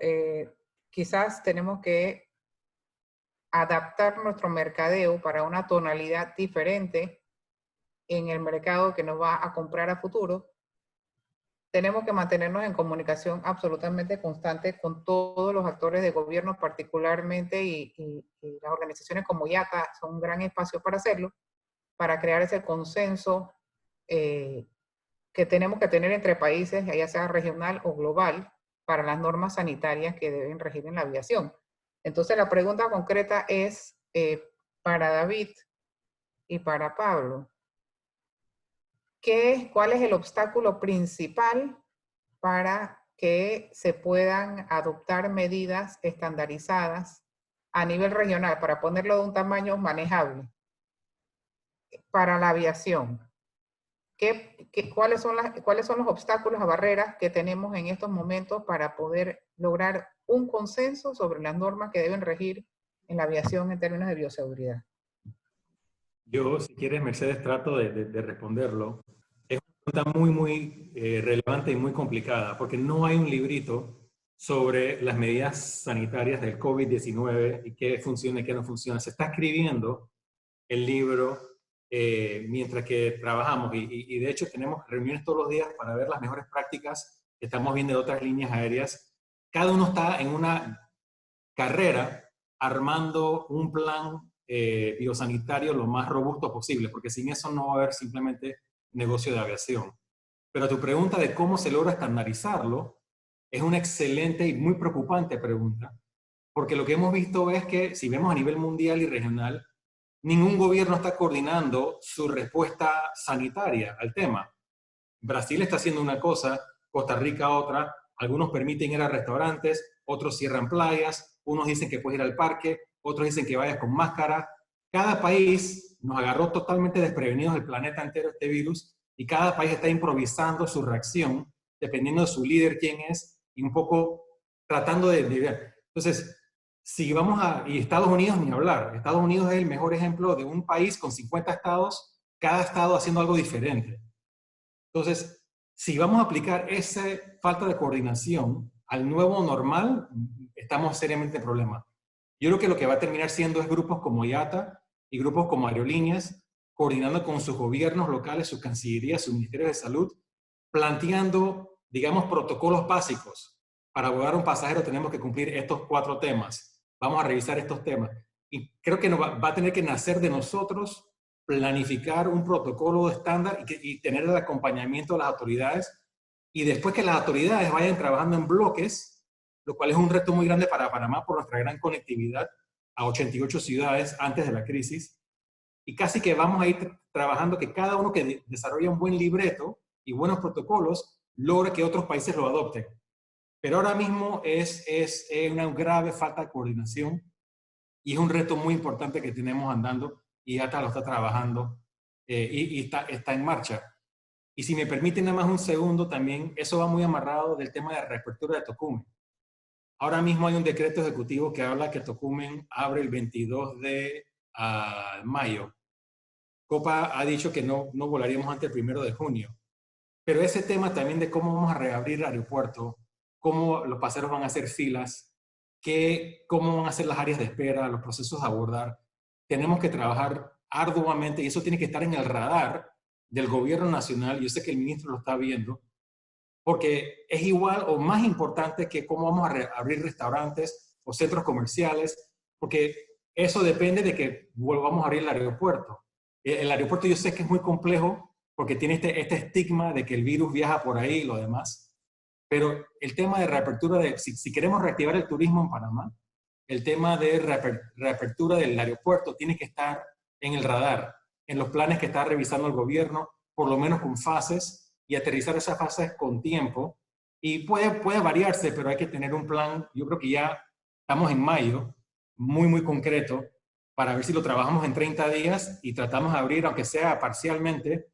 quizás tenemos que adaptar nuestro mercadeo para una tonalidad diferente en el mercado que nos va a comprar a futuro, tenemos que mantenernos en comunicación absolutamente constante con todos los actores de gobierno particularmente, y las organizaciones como IATA son un gran espacio para hacerlo, para crear ese consenso que tenemos que tener entre países, ya sea regional o global, para las normas sanitarias que deben regir en la aviación. Entonces la pregunta concreta es para David y para Pablo. ¿Cuál es el obstáculo principal para que se puedan adoptar medidas estandarizadas a nivel regional, para ponerlo de un tamaño manejable para la aviación? ¿Cuáles son los obstáculos o barreras que tenemos en estos momentos para poder lograr un consenso sobre las normas que deben regir en la aviación en términos de bioseguridad? Yo, si quieres, Mercedes, trato de responderlo. Es una pregunta muy, muy relevante y muy complicada, porque no hay un librito sobre las medidas sanitarias del COVID-19 y qué funciona y qué no funciona. Se está escribiendo el libro mientras que trabajamos y de hecho tenemos reuniones todos los días para ver las mejores prácticas que estamos viendo de otras líneas aéreas. Cada uno está en una carrera armando un plan biosanitario lo más robusto posible, porque sin eso no va a haber simplemente negocio de aviación. Pero tu pregunta de cómo se logra estandarizarlo es una excelente y muy preocupante pregunta, porque lo que hemos visto es que si vemos a nivel mundial y regional, ningún gobierno está coordinando su respuesta sanitaria al tema. Brasil está haciendo una cosa, Costa Rica otra, algunos permiten ir a restaurantes, otros cierran playas, unos dicen que puedes ir al parque, otros dicen que vayas con máscara. Cada país nos agarró totalmente desprevenidos del planeta entero este virus y cada país está improvisando su reacción dependiendo de su líder quién es y un poco tratando de ver. Entonces, si vamos a, y Estados Unidos ni hablar, Estados Unidos es el mejor ejemplo de un país con 50 estados, cada estado haciendo algo diferente. Entonces, si vamos a aplicar esa falta de coordinación al nuevo normal, estamos seriamente en problemas. Yo creo que lo que va a terminar siendo es grupos como IATA y grupos como aerolíneas, coordinando con sus gobiernos locales, sus cancillerías, sus ministerios de salud, planteando, digamos, protocolos básicos. Para volar un pasajero tenemos que cumplir estos 4 temas. Vamos a revisar estos temas. Y creo que va a tener que nacer de nosotros planificar un protocolo estándar y tener el acompañamiento de las autoridades y después que las autoridades vayan trabajando en bloques, lo cual es un reto muy grande para Panamá por nuestra gran conectividad a 88 ciudades antes de la crisis. Y casi que vamos a ir trabajando que cada uno que desarrolla un buen libreto y buenos protocolos logre que otros países lo adopten. Pero ahora mismo es una grave falta de coordinación y es un reto muy importante que tenemos andando y IATA lo está trabajando y está en marcha. Y si me permiten nada más un segundo también, eso va muy amarrado del tema de reapertura de Tocumen. Ahora mismo hay un decreto ejecutivo que habla que Tocumen abre el 22 de mayo. Copa ha dicho que no volaríamos antes del 1 de junio. Pero ese tema también de cómo vamos a reabrir el aeropuerto, cómo los pasajeros van a hacer filas, cómo van a ser las áreas de espera, los procesos a abordar, tenemos que trabajar arduamente y eso tiene que estar en el radar del gobierno nacional. Yo sé que el ministro lo está viendo, porque es igual o más importante que cómo vamos a abrir restaurantes o centros comerciales, porque eso depende de que volvamos a abrir el aeropuerto. El aeropuerto yo sé que es muy complejo porque tiene este estigma de que el virus viaja por ahí y lo demás, pero el tema de reapertura, si queremos reactivar el turismo en Panamá, el tema de reapertura del aeropuerto tiene que estar en el radar, en los planes que está revisando el gobierno, por lo menos con fases, y aterrizar esas fases con tiempo. Y puede variarse, pero hay que tener un plan. Yo creo que ya estamos en mayo, muy concreto, para ver si lo trabajamos en 30 días y tratamos de abrir, aunque sea parcialmente,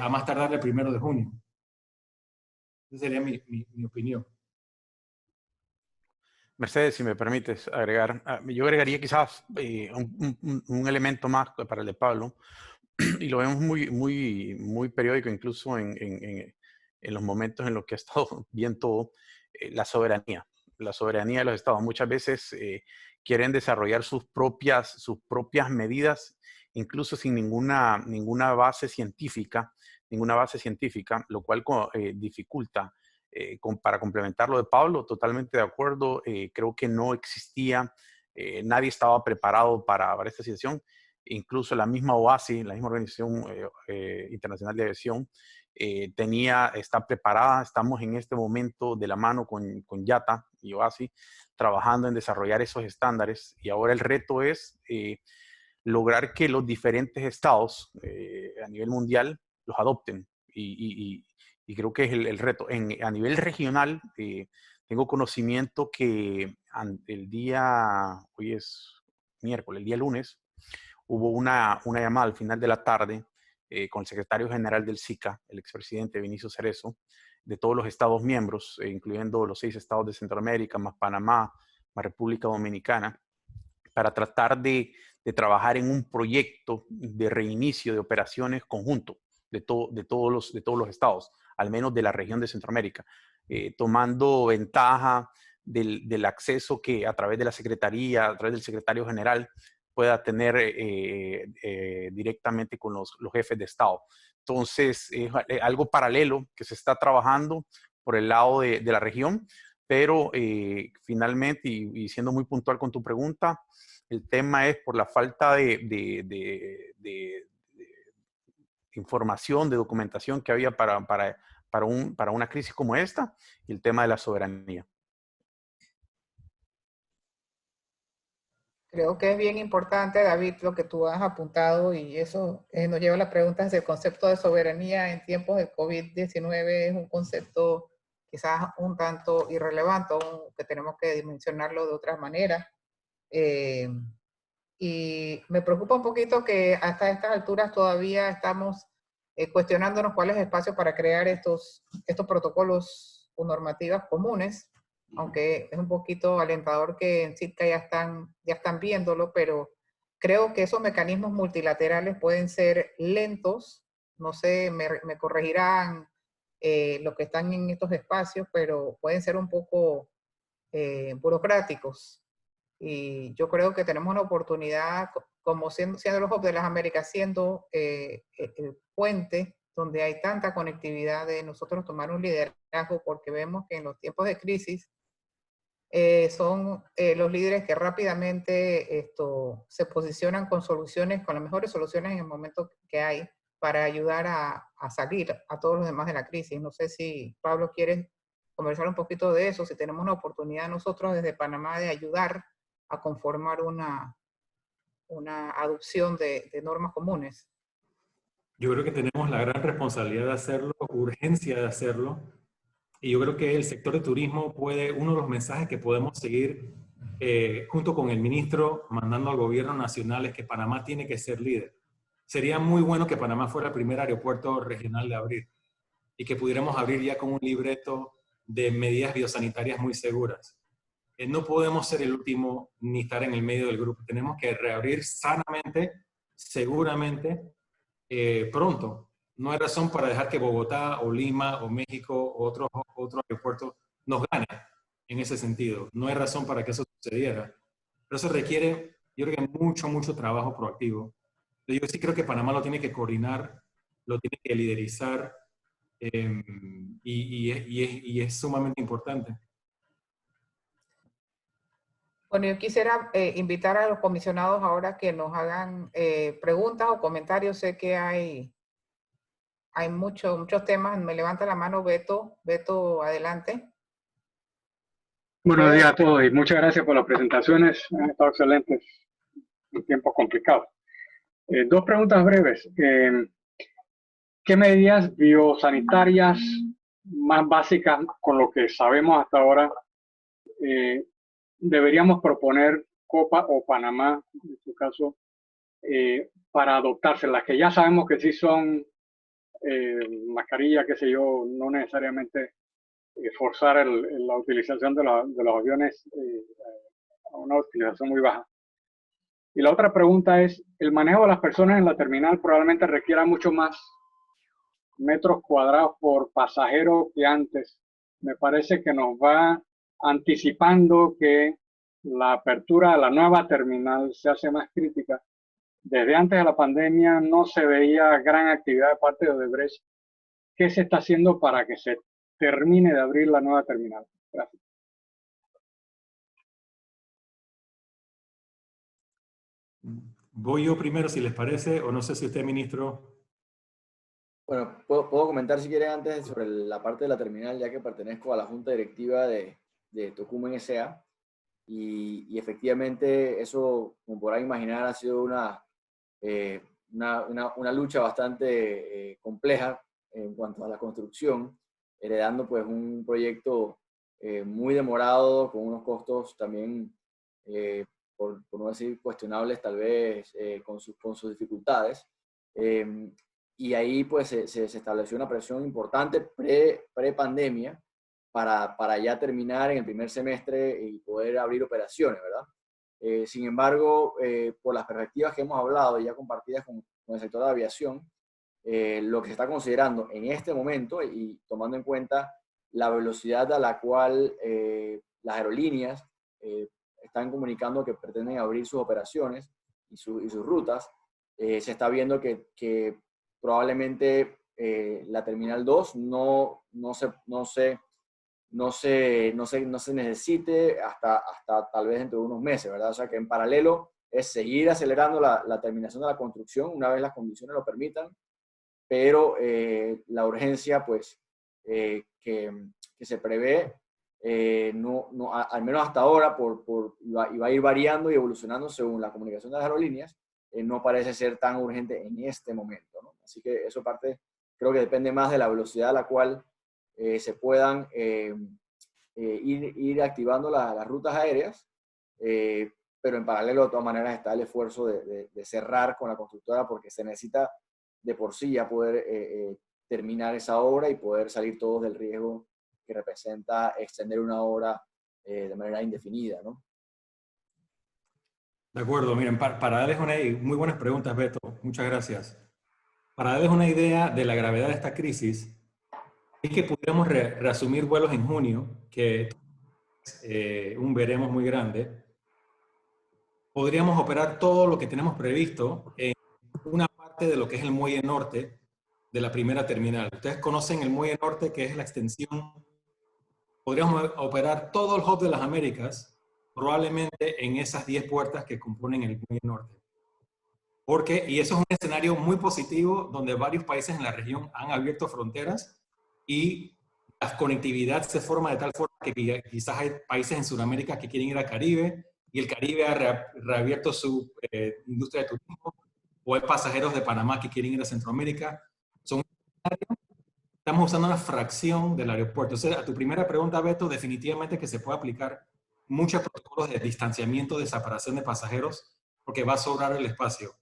a más tardar el 1 de junio. Esa sería mi opinión. Mercedes, si me permites agregar, yo agregaría quizás un elemento más para el de Pablo, y lo vemos muy periódico, incluso en los momentos en los que ha estado bien todo, la soberanía de los estados. Muchas veces quieren desarrollar sus propias medidas, incluso sin ninguna base científica, lo cual dificulta. Para complementar lo de Pablo, totalmente de acuerdo. Creo que no existía, nadie estaba preparado para esta situación. Incluso la misma OASI, la misma Organización Internacional de Aviación, está preparada. Estamos en este momento de la mano con IATA y OASI, trabajando en desarrollar esos estándares. Y ahora el reto es lograr que los diferentes estados a nivel mundial los adopten. Y creo que es el reto. A nivel regional, tengo conocimiento que hoy es miércoles, el día lunes, hubo una llamada al final de la tarde con el secretario general del SICA, el expresidente Vinicio Cerezo, de todos los estados miembros, incluyendo los 6 estados de Centroamérica, más Panamá, más República Dominicana, para tratar de trabajar en un proyecto de reinicio de operaciones conjunto de todos los estados. al menos de la región de Centroamérica, tomando ventaja del acceso que a través de la Secretaría, a través del Secretario General, pueda tener directamente con los jefes de Estado. Entonces, es algo paralelo que se está trabajando por el lado de la región, pero finalmente, y siendo muy puntual con tu pregunta, el tema es por la falta de información, de documentación que había para una crisis como esta, y el tema de la soberanía. Creo que es bien importante, David, lo que tú has apuntado, y eso nos lleva a la pregunta del concepto de soberanía en tiempos de COVID-19. Es un concepto quizás un tanto irrelevante, que tenemos que dimensionarlo de otra manera. Y me preocupa un poquito que hasta estas alturas todavía estamos cuestionándonos cuál es el espacio para crear estos protocolos o normativas comunes, aunque es un poquito alentador que en CITCA ya están viéndolo, pero creo que esos mecanismos multilaterales pueden ser lentos. No sé, me corregirán los que están en estos espacios, pero pueden ser un poco burocráticos. Y yo creo que tenemos una oportunidad, como siendo los Hub de las Américas, siendo el puente donde hay tanta conectividad, de nosotros tomar un liderazgo, porque vemos que en los tiempos de crisis son los líderes que rápidamente se posicionan con soluciones, con las mejores soluciones en el momento que hay, para ayudar a salir a todos los demás de la crisis. No sé si Pablo quiere conversar un poquito de eso, si tenemos una oportunidad nosotros desde Panamá de ayudar a conformar una adopción de normas comunes. Yo creo que tenemos la gran responsabilidad de hacerlo, urgencia de hacerlo, y yo creo que el sector de turismo uno de los mensajes que podemos seguir junto con el ministro mandando al gobierno nacional es que Panamá tiene que ser líder. Sería muy bueno que Panamá fuera el primer aeropuerto regional de abrir y que pudiéramos abrir ya con un libreto de medidas biosanitarias muy seguras. No podemos ser el último ni estar en el medio del grupo. Tenemos que reabrir sanamente, seguramente, pronto. No hay razón para dejar que Bogotá o Lima o México o otro aeropuerto nos gane en ese sentido. No hay razón para que eso sucediera. Pero eso requiere, yo creo que mucho trabajo proactivo. Yo sí creo que Panamá lo tiene que coordinar, lo tiene que liderizar, y es sumamente importante. Bueno, yo quisiera invitar a los comisionados ahora que nos hagan preguntas o comentarios. Sé que hay muchos temas. Me levanta la mano Beto. Beto, adelante. Buenos días a todos y muchas gracias por las presentaciones. Han estado excelentes en tiempos complicados. Dos preguntas breves. ¿Qué medidas biosanitarias más básicas con lo que sabemos hasta ahora deberíamos proponer Copa o Panamá, en su caso, para adoptarse? Las que ya sabemos que sí son mascarilla, qué sé yo, no necesariamente forzar la utilización de los aviones a una utilización muy baja. Y la otra pregunta es, el manejo de las personas en la terminal probablemente requiera mucho más metros cuadrados por pasajero que antes. Me parece que nos va anticipando que la apertura de la nueva terminal se hace más crítica. Desde antes de la pandemia no se veía gran actividad de parte de Odebrecht. ¿Qué se está haciendo para que se termine de abrir la nueva terminal? Gracias. Voy yo primero, si les parece, o no sé si usted, ministro. Bueno, puedo comentar si quieren antes sobre la parte de la terminal, ya que pertenezco a la junta directiva de Tocumen S.A. Y efectivamente eso, como podrán imaginar, ha sido una lucha bastante compleja en cuanto a la construcción, heredando pues un proyecto muy demorado, con unos costos también, por no decir cuestionables, tal vez con sus dificultades. Y ahí pues se estableció una presión importante pre-pandemia para ya terminar en el primer semestre y poder abrir operaciones, ¿verdad? Sin embargo, por las perspectivas que hemos hablado y ya compartidas con el sector de aviación, lo que se está considerando en este momento y tomando en cuenta la velocidad a la cual las aerolíneas están comunicando que pretenden abrir sus operaciones y sus rutas, se está viendo que probablemente la Terminal 2 no se necesite hasta tal vez dentro de unos meses, ¿verdad? O sea que en paralelo es seguir acelerando la terminación de la construcción una vez las condiciones lo permitan, pero la urgencia, pues, que se prevé, al menos hasta ahora, y va a ir variando y evolucionando según la comunicación de las aerolíneas, no parece ser tan urgente en este momento, ¿no? Así que eso creo que depende más de la velocidad a la cual se puedan ir activando las rutas aéreas, pero en paralelo, de todas maneras, está el esfuerzo de cerrar con la constructora, porque se necesita de por sí ya poder terminar esa obra y poder salir todos del riesgo que representa extender una obra de manera indefinida, ¿no? De acuerdo, miren, para darles muy buenas preguntas, Beto, muchas gracias. Para darles una idea de la gravedad de esta crisis, es que pudiéramos reasumir vuelos en junio, que es un veremos muy grande. Podríamos operar todo lo que tenemos previsto en una parte de lo que es el muelle norte de la primera terminal. Ustedes conocen el muelle norte, que es la extensión. Podríamos operar todo el hub de las Américas, probablemente en esas 10 puertas que componen el muelle norte. Y eso es un escenario muy positivo, donde varios países en la región han abierto fronteras y la conectividad se forma de tal forma que quizás hay países en Sudamérica que quieren ir al Caribe, y el Caribe ha reabierto su industria de turismo, o hay pasajeros de Panamá que quieren ir a Centroamérica. Estamos usando una fracción del aeropuerto. O sea, a tu primera pregunta, Beto, definitivamente que se puede aplicar muchos protocolos de distanciamiento, de separación de pasajeros, porque va a sobrar el espacio.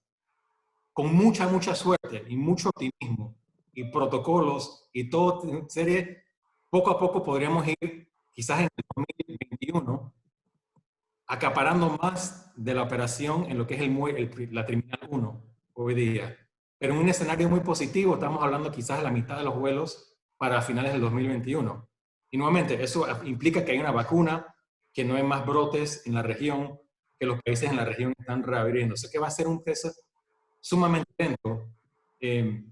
Con mucha suerte y mucho optimismo y protocolos y todo en serie, poco a poco podríamos ir, quizás en el 2021, acaparando más de la operación en lo que es la Terminal 1 hoy día. Pero en un escenario muy positivo, estamos hablando quizás de la mitad de los vuelos para finales del 2021. Y nuevamente, eso implica que hay una vacuna, que no hay más brotes en la región, que los países en la región están reabriendo. O sea que va a ser un proceso sumamente lento. Y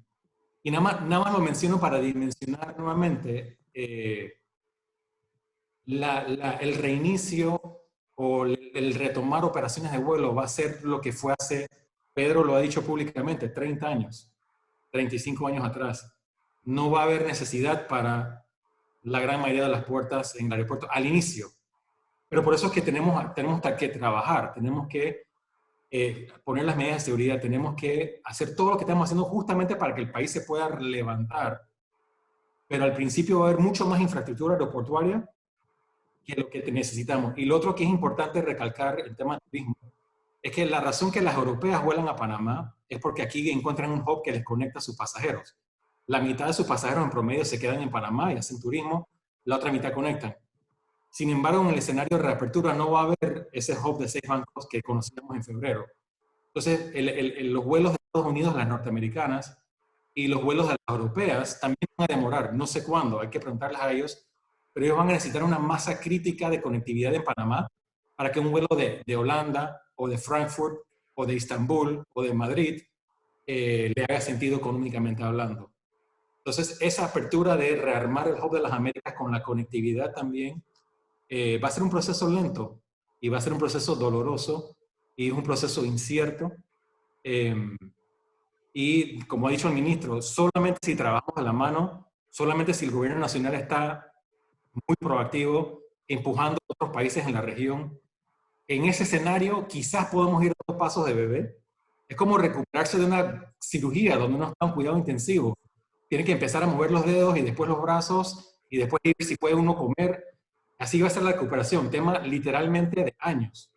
nada más lo menciono para dimensionar nuevamente el reinicio o el retomar operaciones de vuelo va a ser lo que fue hace, Pedro lo ha dicho públicamente, 30 años, 35 años atrás. No va a haber necesidad para la gran mayoría de las puertas en el aeropuerto al inicio. Pero por eso es que tenemos que trabajar, tenemos que poner las medidas de seguridad, tenemos que hacer todo lo que estamos haciendo justamente para que el país se pueda levantar. Pero al principio va a haber mucho más infraestructura aeroportuaria que lo que necesitamos. Y lo otro que es importante recalcar el tema del turismo es que la razón que las europeas vuelan a Panamá es porque aquí encuentran un hub que les conecta a sus pasajeros. La mitad de sus pasajeros en promedio se quedan en Panamá y hacen turismo, la otra mitad conectan. Sin embargo, en el escenario de reapertura no va a haber ese hub de 6 bancos que conocíamos en febrero. Entonces, los vuelos de Estados Unidos, las norteamericanas, y los vuelos de las europeas también van a demorar, no sé cuándo, hay que preguntarles a ellos, pero ellos van a necesitar una masa crítica de conectividad en Panamá para que un vuelo de Holanda, o de Frankfurt, o de Estambul, o de Madrid, le haga sentido económicamente hablando. Entonces, esa apertura de rearmar el hub de las Américas con la conectividad también va a ser un proceso lento, y va a ser un proceso doloroso, y es un proceso incierto. Y como ha dicho el ministro, solamente si trabajamos a la mano, solamente si el gobierno nacional está muy proactivo, empujando a otros países en la región, en ese escenario quizás podemos ir a 2 pasos de bebé. Es como recuperarse de una cirugía donde uno está en cuidado intensivo. Tiene que empezar a mover los dedos y después los brazos y después ir si puede uno comer. Así va a ser la recuperación, tema literalmente de años.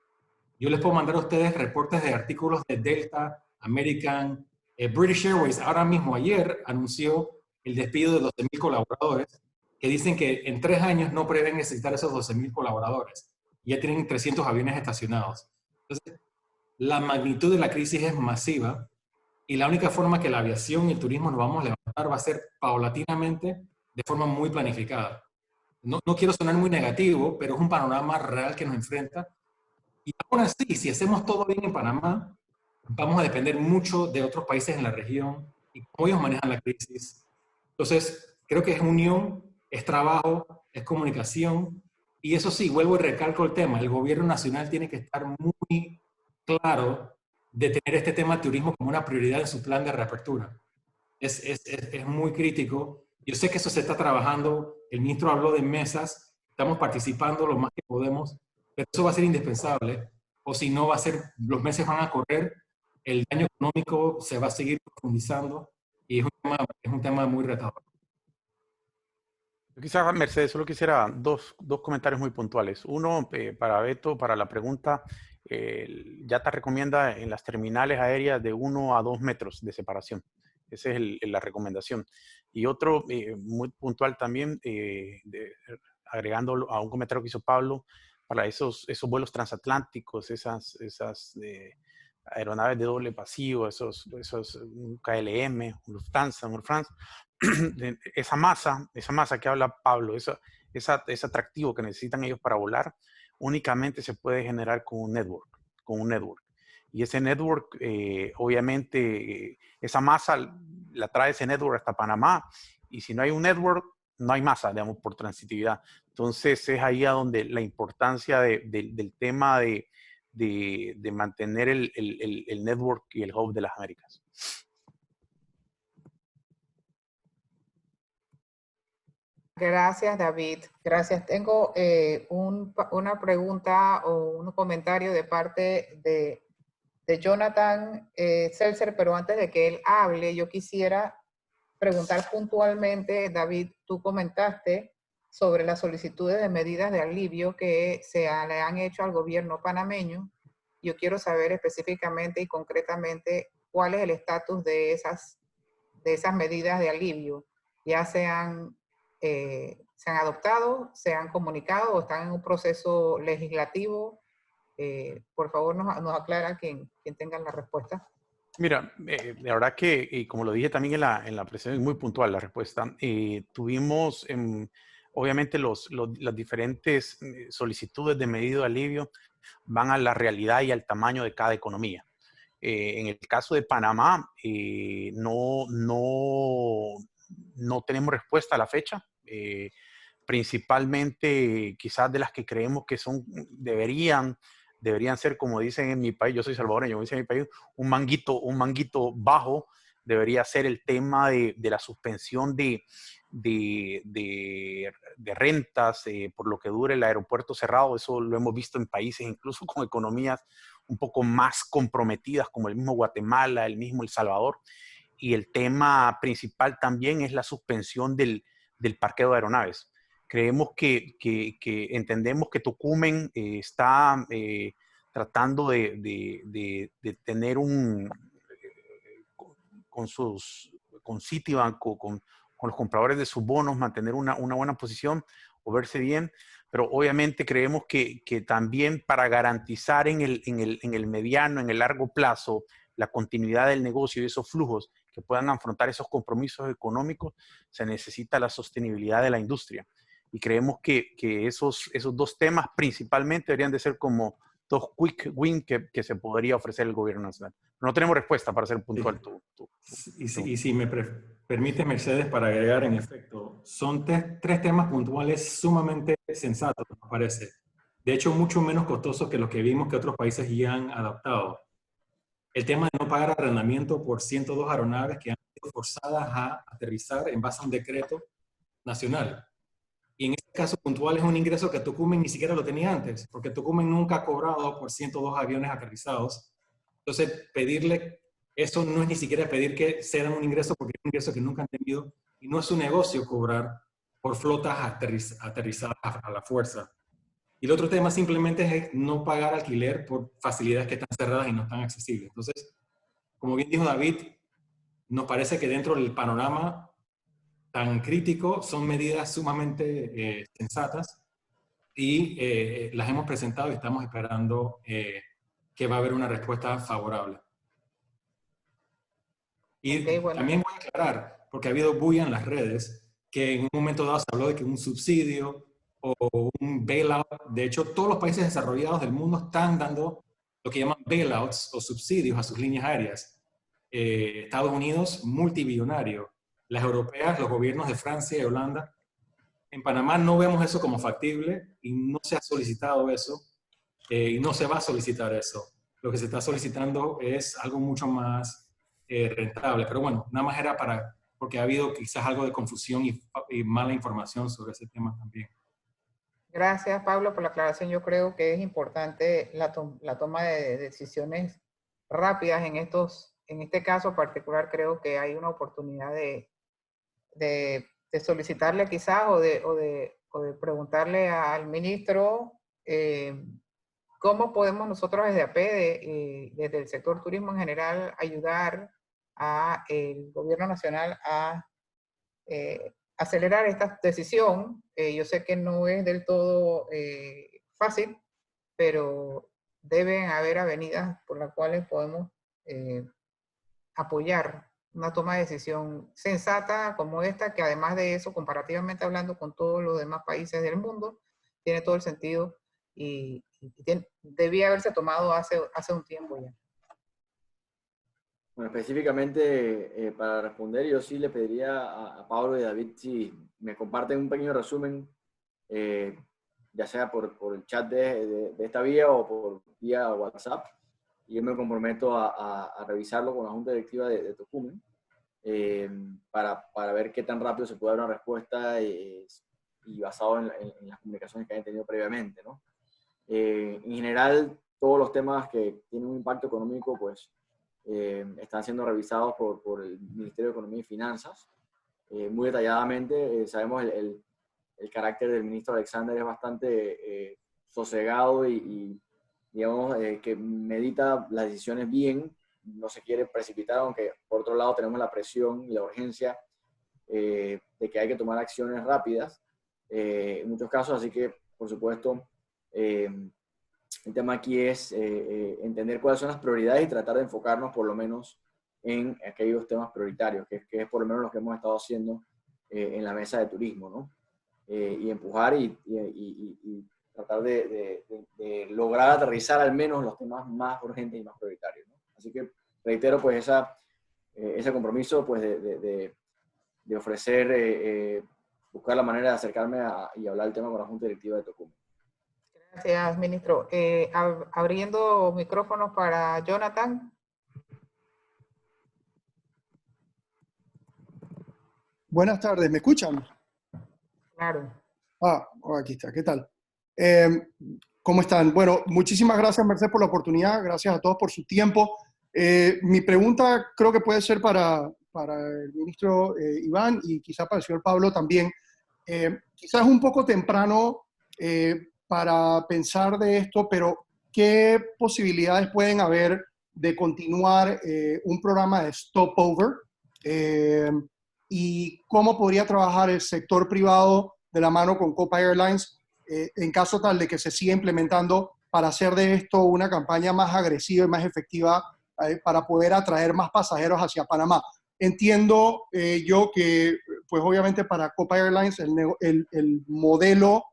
Yo les puedo mandar a ustedes reportes de artículos de Delta, American, British Airways. Ahora mismo, ayer, anunció el despido de 12,000 colaboradores, que dicen que en 3 años no prevén necesitar esos 12,000 colaboradores. Ya tienen 300 aviones estacionados. Entonces, la magnitud de la crisis es masiva, y la única forma que la aviación y el turismo nos vamos a levantar va a ser paulatinamente, de forma muy planificada. No quiero sonar muy negativo, pero es un panorama real que nos enfrenta. Y aún así, si hacemos todo bien en Panamá, vamos a depender mucho de otros países en la región y cómo ellos manejan la crisis. Entonces, creo que es unión, es trabajo, es comunicación. Y eso sí, vuelvo y recalco el tema, el gobierno nacional tiene que estar muy claro de tener este tema de turismo como una prioridad en su plan de reapertura. Es muy crítico. Yo sé que eso se está trabajando, el ministro habló de mesas, estamos participando lo más que podemos, pero eso va a ser indispensable, o si no va a ser, los meses van a correr, el daño económico se va a seguir profundizando y es un tema muy retador. Yo quizás, Mercedes, solo quisiera dos comentarios muy puntuales. Uno, para Beto, para la pregunta, ya te recomienda en las terminales aéreas de 1 a 2 metros de separación. Esa es la recomendación. Y otro, muy puntual también, agregando a un comentario que hizo Pablo, para esos vuelos transatlánticos, esas aeronaves de doble vacío, esos KLM, Lufthansa, Air France, esa masa que habla Pablo, ese atractivo que necesitan ellos para volar, únicamente se puede generar con un network. Y ese network, obviamente, esa masa la trae ese network hasta Panamá, y si no hay un network, no hay masa, digamos, por transitividad. Entonces, es ahí a donde la importancia del tema de mantener el network y el hub de las Américas. Gracias, David. Gracias. Tengo una pregunta o un comentario de parte de Jonathan Seltzer, pero antes de que él hable, yo quisiera preguntar puntualmente, David, tú comentaste sobre las solicitudes de medidas de alivio que le han hecho al gobierno panameño. Yo quiero saber específicamente y concretamente cuál es el estatus de esas medidas de alivio, ya se han adoptado, se han comunicado o están en un proceso legislativo. Por favor, nos aclara quien tenga la respuesta. Mira, la verdad que, y como lo dije también en la presentación, es muy puntual la respuesta. Tuvimos, obviamente, las diferentes solicitudes de medida de alivio van a la realidad y al tamaño de cada economía. En el caso de Panamá, no tenemos respuesta a la fecha. Principalmente, quizás de las que creemos que deberían ser, como dicen en mi país, yo soy salvadoreño, como dicen en mi país, un manguito bajo, debería ser el tema de la suspensión de rentas por lo que dure el aeropuerto cerrado. Eso lo hemos visto en países incluso con economías un poco más comprometidas, como el mismo Guatemala, el mismo El Salvador. Y el tema principal también es la suspensión del parqueo de aeronaves. Creemos que entendemos que Tocumen está tratando de tener con Citibank, con los compradores de sus bonos, mantener una buena posición o verse bien, pero obviamente creemos que también para garantizar en el mediano, en el largo plazo, la continuidad del negocio y esos flujos que puedan afrontar esos compromisos económicos, se necesita la sostenibilidad de la industria. Y creemos que esos dos temas principalmente deberían de ser como dos quick win que se podría ofrecer el gobierno nacional. No tenemos respuesta para ser puntual. Y si me permite, Mercedes, para agregar, en efecto, son tres temas puntuales sumamente sensatos, me parece. De hecho, mucho menos costosos que los que vimos que otros países ya han adaptado. El tema de no pagar arrendamiento por 102 aeronaves que han sido forzadas a aterrizar en base a un decreto nacional. Y en este caso puntual es un ingreso que Tocumen ni siquiera lo tenía antes, porque Tocumen nunca ha cobrado por 102 aviones aterrizados. Entonces, pedirle eso no es ni siquiera pedir que se den un ingreso, porque es un ingreso que nunca han tenido, y no es su negocio cobrar por flotas aterrizadas a la fuerza. Y el otro tema simplemente es no pagar alquiler por facilidades que están cerradas y no están accesibles. Entonces, como bien dijo David, nos parece que dentro del panorama tan crítico son medidas sumamente sensatas y las hemos presentado y estamos esperando que va a haber una respuesta favorable. Y Ok, bueno. también voy a aclarar, porque ha habido bulla en las redes, que en un momento dado se habló de que un subsidio o un bailout, de hecho todos los países desarrollados del mundo están dando lo que llaman bailouts o subsidios a sus líneas aéreas. Estados Unidos, multibillonario. Las europeas, los gobiernos de Francia y Holanda. En Panamá no vemos eso como factible y no se ha solicitado eso y no se va a solicitar eso. Lo que se está solicitando es algo mucho más rentable. Pero bueno, nada más era porque ha habido quizás algo de confusión y mala información sobre ese tema también. Gracias, Pablo, por la aclaración. Yo creo que es importante la toma de decisiones rápidas en este caso particular. Creo que hay una oportunidad de solicitarle quizás o de preguntarle al ministro cómo podemos nosotros desde APEDE, desde el sector turismo en general, ayudar al gobierno nacional a acelerar esta decisión. Yo sé que no es del todo fácil, pero deben haber avenidas por las cuales podemos apoyar una toma de decisión sensata como esta, que además de eso, comparativamente hablando con todos los demás países del mundo, tiene todo el sentido y debía haberse tomado hace un tiempo ya. Bueno, específicamente para responder, yo sí le pediría a Pablo y David si me comparten un pequeño resumen, ya sea por el chat de esta vía o por vía WhatsApp, y yo me comprometo a revisarlo con la Junta Directiva de Tocumen para ver qué tan rápido se puede dar una respuesta y basado en las comunicaciones que hayan tenido previamente, ¿no? En general, todos los temas que tienen un impacto económico, pues, están siendo revisados por el Ministerio de Economía y Finanzas muy detalladamente. Sabemos el carácter del ministro Alexander es bastante sosegado y digamos, que medita las decisiones bien, no se quiere precipitar, aunque por otro lado tenemos la presión y la urgencia de que hay que tomar acciones rápidas en muchos casos, así que, por supuesto, el tema aquí es entender cuáles son las prioridades y tratar de enfocarnos por lo menos en aquellos temas prioritarios, que es por lo menos lo que hemos estado haciendo en la mesa de turismo, ¿no? Y empujar y tratar de lograr aterrizar al menos los temas más urgentes y más prioritarios, ¿no? Así que reitero pues ese compromiso pues de ofrecer, buscar la manera de acercarme y hablar el tema con la Junta Directiva de Tocumen. Gracias, ministro. Abriendo micrófonos para Jonathan. Buenas tardes, ¿me escuchan? Claro. Aquí está, ¿qué tal? ¿Cómo están? Bueno, muchísimas gracias, Mercedes, por la oportunidad. Gracias a todos por su tiempo. Mi pregunta creo que puede ser para el ministro Iván y quizá para el señor Pablo también. Quizás un poco temprano para pensar de esto, pero ¿qué posibilidades pueden haber de continuar un programa de stopover? ¿Y cómo podría trabajar el sector privado de la mano con Copa Airlines en caso tal de que se siga implementando para hacer de esto una campaña más agresiva y más efectiva para poder atraer más pasajeros hacia Panamá? Entiendo yo que, pues obviamente para Copa Airlines el modelo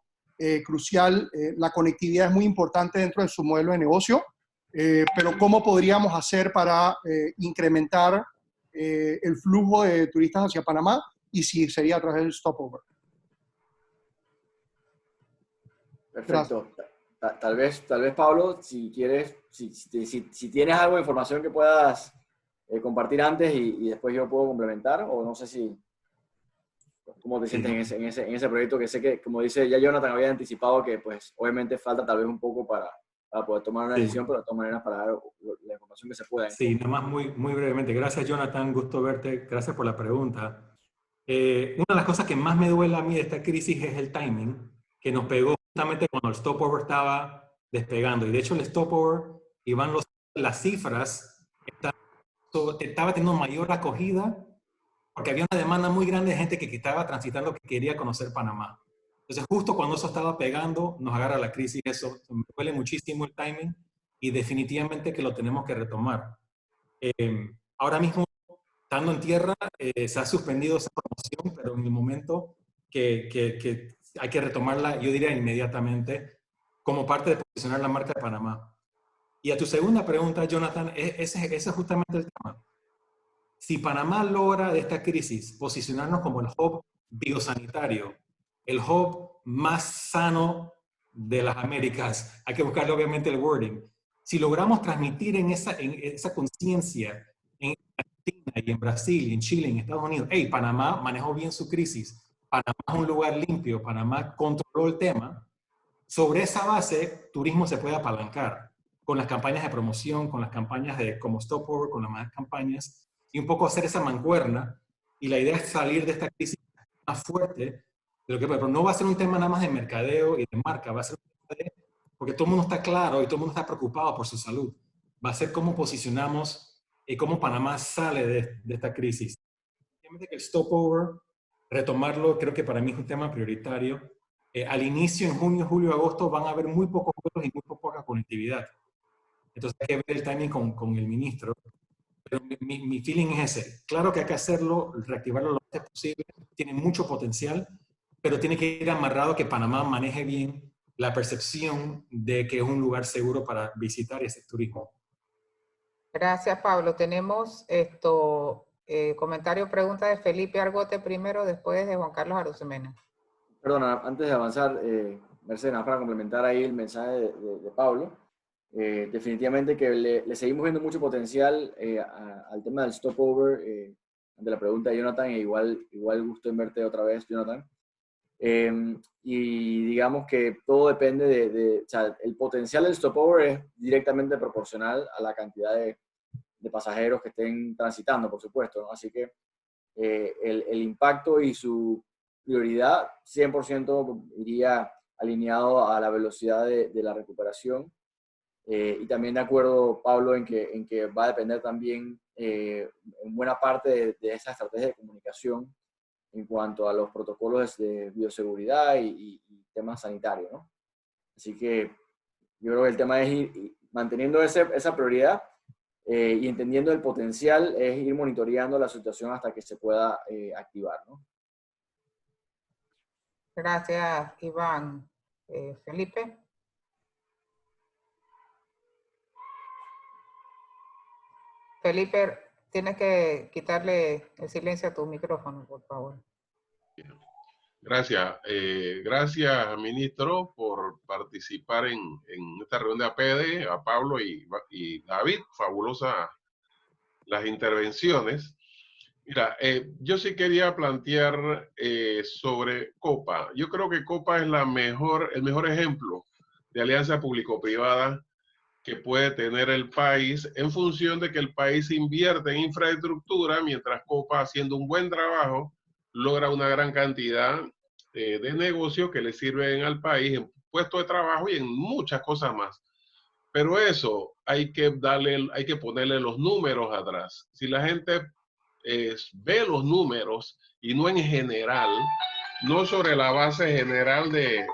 crucial, la conectividad es muy importante dentro de su modelo de negocio, pero ¿cómo podríamos hacer para incrementar el flujo de turistas hacia Panamá y si sería a través del stopover? Perfecto. Tal vez, Pablo, si quieres, si tienes algo de información que puedas compartir antes y después yo puedo complementar, o no sé si, ¿cómo te sientes en ese proyecto? Que sé que, como dice ya Jonathan, había anticipado que pues obviamente falta tal vez un poco para poder tomar una decisión, pero de todas maneras para dar la información que se pueda. Sí, nada más muy brevemente. Gracias, Jonathan, gusto verte. Gracias por la pregunta. Una de las cosas que más me duele a mí de esta crisis es el timing, que nos pegó justamente cuando el stopover estaba despegando. Y de hecho el stopover, Iván, las cifras, estaba teniendo mayor acogida porque había una demanda muy grande de gente que estaba transitando, que quería conocer Panamá. Entonces, justo cuando eso estaba pegando, nos agarra la crisis. Eso me duele muchísimo el timing y definitivamente que lo tenemos que retomar. Ahora mismo estando en tierra, se ha suspendido esa promoción, pero en el momento que hay que retomarla, yo diría inmediatamente, como parte de posicionar la marca de Panamá. Y a tu segunda pregunta, Jonathan, ese es justamente el tema. Si Panamá logra de esta crisis posicionarnos como el hub biosanitario, el hub más sano de las Américas, hay que buscarle obviamente el wording. Si logramos transmitir en esa conciencia en Argentina y en Brasil y en Chile y en Estados Unidos, hey, Panamá manejó bien su crisis, Panamá es un lugar limpio, Panamá controló el tema, sobre esa base, turismo se puede apalancar con las campañas de promoción, con las campañas como Stopover, con las más campañas, y un poco hacer esa mancuerna. Y la idea es salir de esta crisis más fuerte de lo que, pero no va a ser un tema nada más de mercadeo y de marca, va a ser un tema de, porque todo el mundo está claro y todo el mundo está preocupado por su salud. Va a ser cómo posicionamos y cómo Panamá sale de esta crisis. Obviamente que el Stopover, retomarlo, creo que para mí es un tema prioritario. Al inicio, en junio, julio, agosto, van a haber muy pocos vuelos y muy poca conectividad. Entonces hay que ver el timing con el ministro. Pero mi feeling es ese. Claro que hay que hacerlo, reactivarlo lo antes posible. Tiene mucho potencial, pero tiene que ir amarrado a que Panamá maneje bien la percepción de que es un lugar seguro para visitar y hacer turismo. Gracias, Pablo. Tenemos comentario o pregunta de Felipe Argote primero, después de Juan Carlos Arosemena. Perdona, antes de avanzar, Mercedes, para complementar ahí el mensaje de Pablo, definitivamente que le seguimos viendo mucho potencial al tema del Stopover, ante la pregunta de Jonathan, e igual gusto en verte otra vez, Jonathan. Y digamos que todo depende o sea, el potencial del Stopover es directamente proporcional a la cantidad de pasajeros que estén transitando, por supuesto, ¿no? Así que el impacto y su prioridad 100% iría alineado a la velocidad de la recuperación. Y también de acuerdo, Pablo, en que va a depender también en buena parte de esa estrategia de comunicación en cuanto a los protocolos de bioseguridad y temas sanitarios, ¿no? Así que yo creo que el tema es ir manteniendo esa prioridad y entendiendo el potencial, es ir monitoreando la situación hasta que se pueda activar, ¿no? Gracias, Iván. Felipe. Felipe, tienes que quitarle el silencio a tu micrófono, por favor. Gracias. Gracias, ministro, por participar en esta reunión de APD, a Pablo y David. Fabulosas las intervenciones. Mira, yo sí quería plantear sobre Copa. Yo creo que Copa es el mejor ejemplo de alianza público-privada que puede tener el país en función de que el país invierte en infraestructura, mientras Copa, haciendo un buen trabajo, logra una gran cantidad de negocios que le sirven al país en puestos de trabajo y en muchas cosas más. Pero eso hay que ponerle los números atrás. Si la gente ve los números y no en general, no sobre la base general de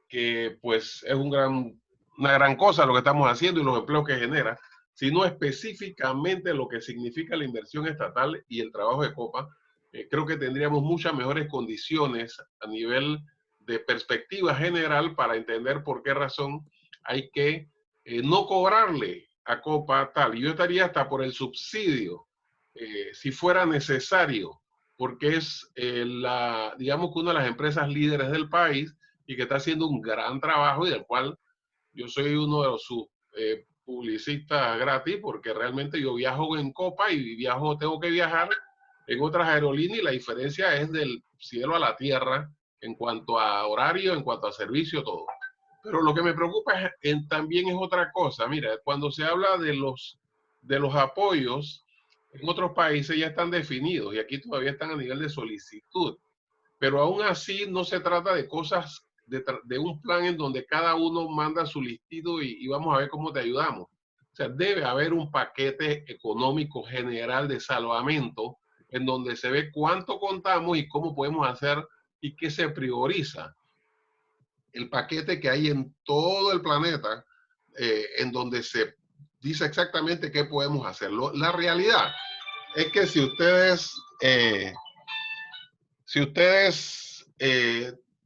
que pues es una gran cosa lo que estamos haciendo y los empleos que genera, sino específicamente lo que significa la inversión estatal y el trabajo de Copa. Creo que tendríamos muchas mejores condiciones a nivel de perspectiva general para entender por qué razón hay que no cobrarle a Copa tal. Y yo estaría hasta por el subsidio, si fuera necesario, porque es digamos que una de las empresas líderes del país y que está haciendo un gran trabajo y del cual yo soy uno de sus publicistas gratis, porque realmente yo viajo en Copa y tengo que viajar en otras aerolíneas y la diferencia es del cielo a la tierra en cuanto a horario, en cuanto a servicio, todo. Pero lo que me preocupa también es otra cosa. Mira, cuando se habla de los apoyos, en otros países ya están definidos y aquí todavía están a nivel de solicitud. Pero aún así no se trata de cosas, de un plan en donde cada uno manda su listito y vamos a ver cómo te ayudamos. O sea, debe haber un paquete económico general de salvamento en donde se ve cuánto contamos y cómo podemos hacer y qué se prioriza. El paquete que hay en todo el planeta, en donde se dice exactamente qué podemos hacer. La realidad es que si ustedes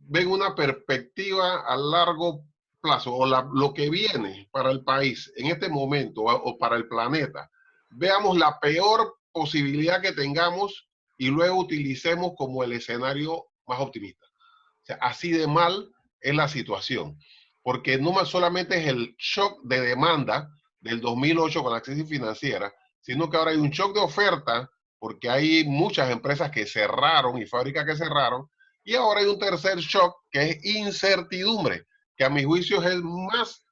ven una perspectiva a largo plazo o lo que viene para el país en este momento o para el planeta, veamos la peor posibilidad que tengamos y luego utilicemos como el escenario más optimista. O sea, así de mal es la situación, porque no solamente es el shock de demanda del 2008 con la crisis financiera, sino que ahora hay un shock de oferta porque hay muchas empresas que cerraron y fábricas que cerraron, y ahora hay un tercer shock que es incertidumbre, que a mi juicio es el más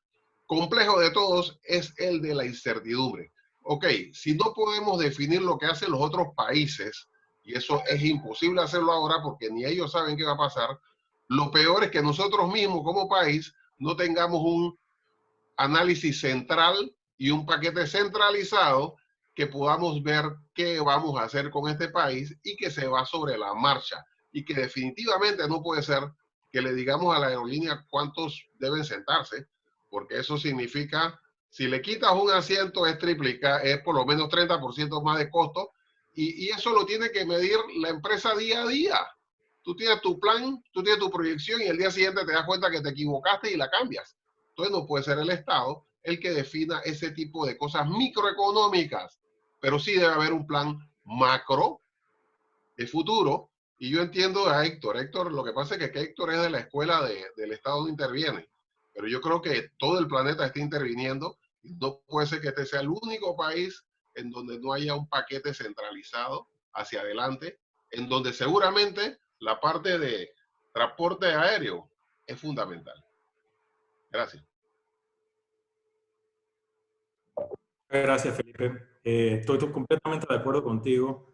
complejo de todos, es el de la incertidumbre. Ok, si no podemos definir lo que hacen los otros países, y eso es imposible hacerlo ahora porque ni ellos saben qué va a pasar, lo peor es que nosotros mismos como país no tengamos un análisis central y un paquete centralizado que podamos ver qué vamos a hacer con este país y que se va sobre la marcha. Y que definitivamente no puede ser que le digamos a la aerolínea cuántos deben sentarse, porque eso significa, si le quitas un asiento es triplica, es por lo menos 30% más de costo, y eso lo tiene que medir la empresa día a día. Tú tienes tu plan, tú tienes tu proyección y el día siguiente te das cuenta que te equivocaste y la cambias. Entonces no puede ser el Estado el que defina ese tipo de cosas microeconómicas, pero sí debe haber un plan macro de futuro. Y yo entiendo a Héctor. Héctor, lo que pasa es que Héctor es de la escuela del Estado no interviene, pero yo creo que todo el planeta está interviniendo y no puede ser que este sea el único país en donde no haya un paquete centralizado hacia adelante, en donde seguramente la parte de transporte aéreo es fundamental. Gracias. Gracias, Felipe. Estoy completamente de acuerdo contigo.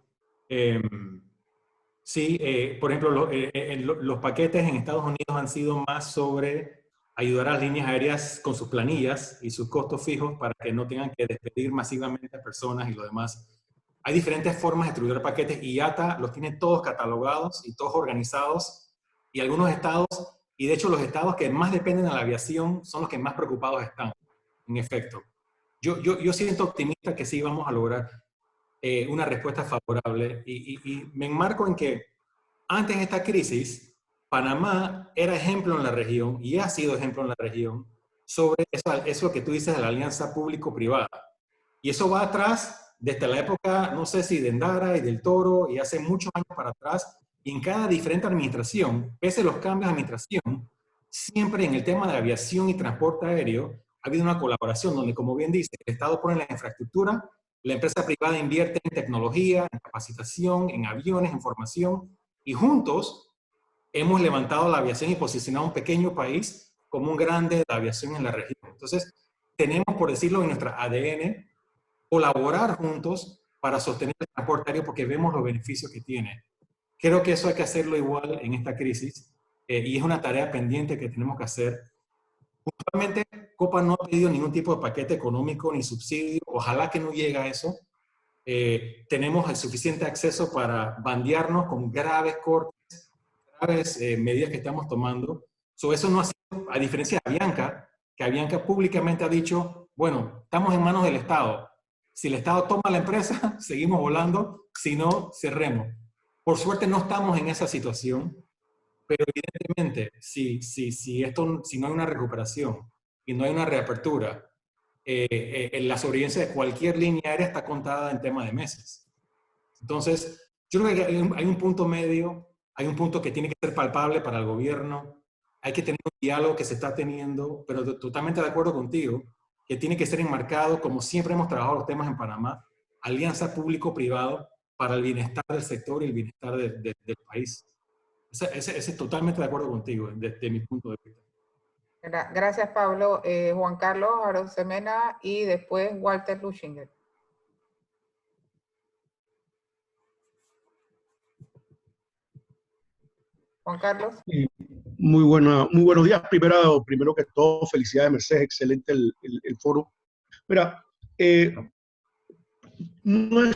Sí, por ejemplo, los paquetes en Estados Unidos han sido más sobre ayudar a las líneas aéreas con sus planillas y sus costos fijos para que no tengan que despedir masivamente a personas y lo demás. Hay diferentes formas de distribuir paquetes y IATA los tiene todos catalogados y todos organizados, y algunos estados, y de hecho los estados que más dependen de la aviación son los que más preocupados están, en efecto. Yo siento optimista que sí vamos a lograr una respuesta favorable y me enmarco en que antes de esta crisis, Panamá era ejemplo en la región y ha sido ejemplo en la región sobre eso que tú dices de la alianza público-privada. Y eso va atrás desde la época, no sé si de Endara y del Toro, y hace muchos años para atrás, y en cada diferente administración, pese a los cambios de administración, siempre en el tema de aviación y transporte aéreo, ha habido una colaboración donde, como bien dice, el Estado pone la infraestructura, la empresa privada invierte en tecnología, en capacitación, en aviones, en formación, y juntos hemos levantado la aviación y posicionado a un pequeño país como un grande de la aviación en la región. Entonces, tenemos, por decirlo, en nuestra ADN, colaborar juntos para sostener el transporte aéreo porque vemos los beneficios que tiene. Creo que eso hay que hacerlo igual en esta crisis y es una tarea pendiente que tenemos que hacer. Puntualmente, Copa no ha pedido ningún tipo de paquete económico ni subsidio. Ojalá que no llegue a eso. Tenemos el suficiente acceso para bandearnos con graves cortes, graves medidas que estamos tomando. Eso no ha sido, a diferencia de Avianca, que Avianca públicamente ha dicho, bueno, estamos en manos del Estado. Si el Estado toma la empresa, seguimos volando, si no, cerremos. Por suerte no estamos en esa situación, pero evidentemente, si no hay una recuperación y no hay una reapertura, la sobrevivencia de cualquier línea aérea está contada en tema de meses. Entonces, yo creo que hay un punto medio, hay un punto que tiene que ser palpable para el gobierno, hay que tener un diálogo que se está teniendo, pero totalmente de acuerdo contigo, que tiene que ser enmarcado, como siempre hemos trabajado los temas en Panamá, alianza público-privado para el bienestar del sector y el bienestar del país. Ese es totalmente de acuerdo contigo, desde mi punto de vista. Gracias, Pablo. Juan Carlos Arosemena y después Walter Luschinger. Juan Carlos. Muy buenos días. Primero que todo, felicidades, Mercedes. Excelente el foro. Mira, no es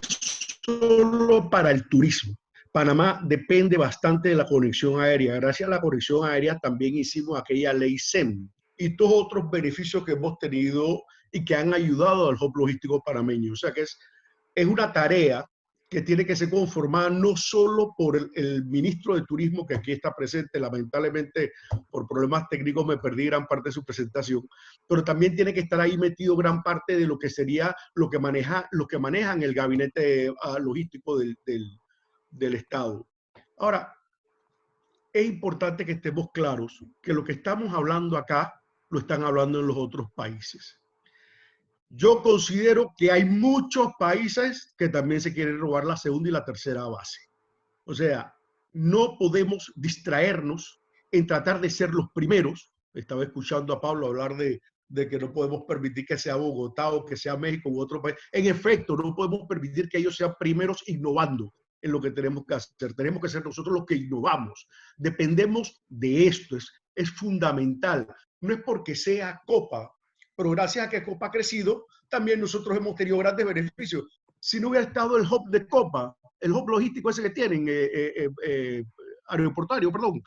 solo para el turismo. Panamá depende bastante de la conexión aérea. Gracias a la conexión aérea también hicimos aquella ley SEM y todos otros beneficios que hemos tenido y que han ayudado al hub logístico panameño. O sea que es una tarea que tiene que ser conformada no solo por el ministro de Turismo, que aquí está presente, lamentablemente por problemas técnicos me perdí gran parte de su presentación, pero también tiene que estar ahí metido gran parte de lo que sería lo que manejan el gabinete logístico del Estado. Ahora, es importante que estemos claros que lo que estamos hablando acá lo están hablando en los otros países. Yo considero que hay muchos países que también se quieren robar la segunda y la tercera base. O sea, no podemos distraernos en tratar de ser los primeros. Estaba escuchando a Pablo hablar de que no podemos permitir que sea Bogotá o que sea México u otro país. En efecto, no podemos permitir que ellos sean primeros innovando en lo que tenemos que hacer. Tenemos que ser nosotros los que innovamos. Dependemos de esto. Es fundamental. No es porque sea Copa, pero gracias a que Copa ha crecido, también nosotros hemos tenido grandes beneficios. Si no hubiera estado el hub de Copa, el hub logístico ese que tienen, aeroportuario, perdón,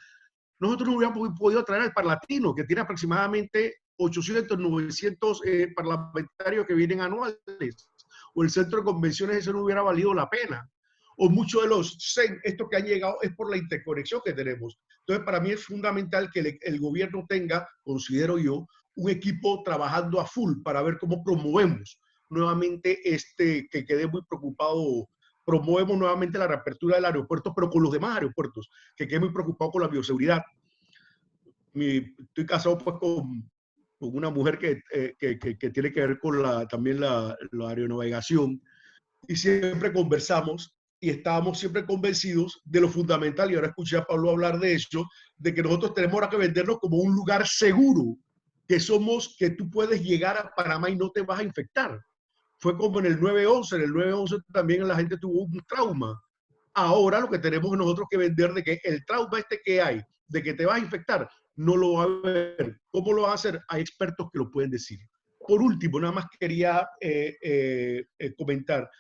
nosotros no hubiéramos podido traer al Parlatino, que tiene aproximadamente 800, 900 parlamentarios que vienen anuales, o el centro de convenciones, eso no hubiera valido la pena. O muchos de los CEN, estos que han llegado, es por la interconexión que tenemos. Entonces, para mí es fundamental que el gobierno tenga, considero yo, un equipo trabajando a full para ver cómo promovemos nuevamente que quedé muy preocupado, promovemos nuevamente la reapertura del aeropuerto, pero con los demás aeropuertos, que quedé muy preocupado con la bioseguridad. Estoy casado pues con una mujer que tiene que ver con también la aeronavegación, y siempre conversamos y estábamos siempre convencidos de lo fundamental, y ahora escuché a Pablo hablar de eso, de que nosotros tenemos ahora que vendernos como un lugar seguro, que tú puedes llegar a Panamá y no te vas a infectar. Fue como en el 9/11, en el 9/11 también la gente tuvo un trauma. Ahora lo que tenemos nosotros que vender de que el trauma que hay, de que te vas a infectar, no lo va a ver. ¿Cómo lo va a hacer? Hay expertos que lo pueden decir. Por último, nada más quería comentar.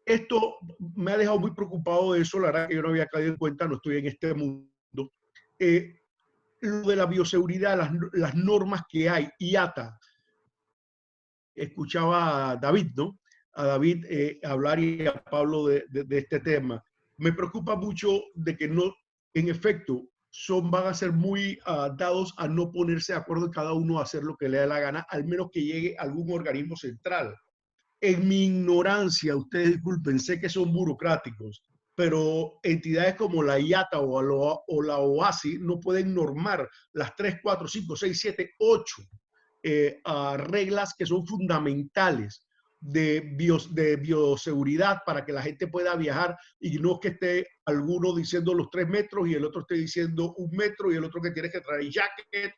Esto me ha dejado muy preocupado de eso, la verdad que yo no había caído en cuenta, no estoy en este mundo. Lo de la bioseguridad, las normas que hay, IATA. Escuchaba a David, ¿no? A David hablar y a Pablo de este tema. Me preocupa mucho de que no, en efecto, van a ser muy dados a no ponerse de acuerdo en cada uno a hacer lo que le dé la gana, al menos que llegue algún organismo central. En mi ignorancia, ustedes disculpen, sé que son burocráticos, pero entidades como la IATA o la OASI no pueden normar las 3, 4, 5, 6, 7, 8 reglas que son fundamentales de bioseguridad para que la gente pueda viajar, y no que esté alguno diciendo los 3 metros y el otro esté diciendo 1 metro y el otro que tiene que traer jacket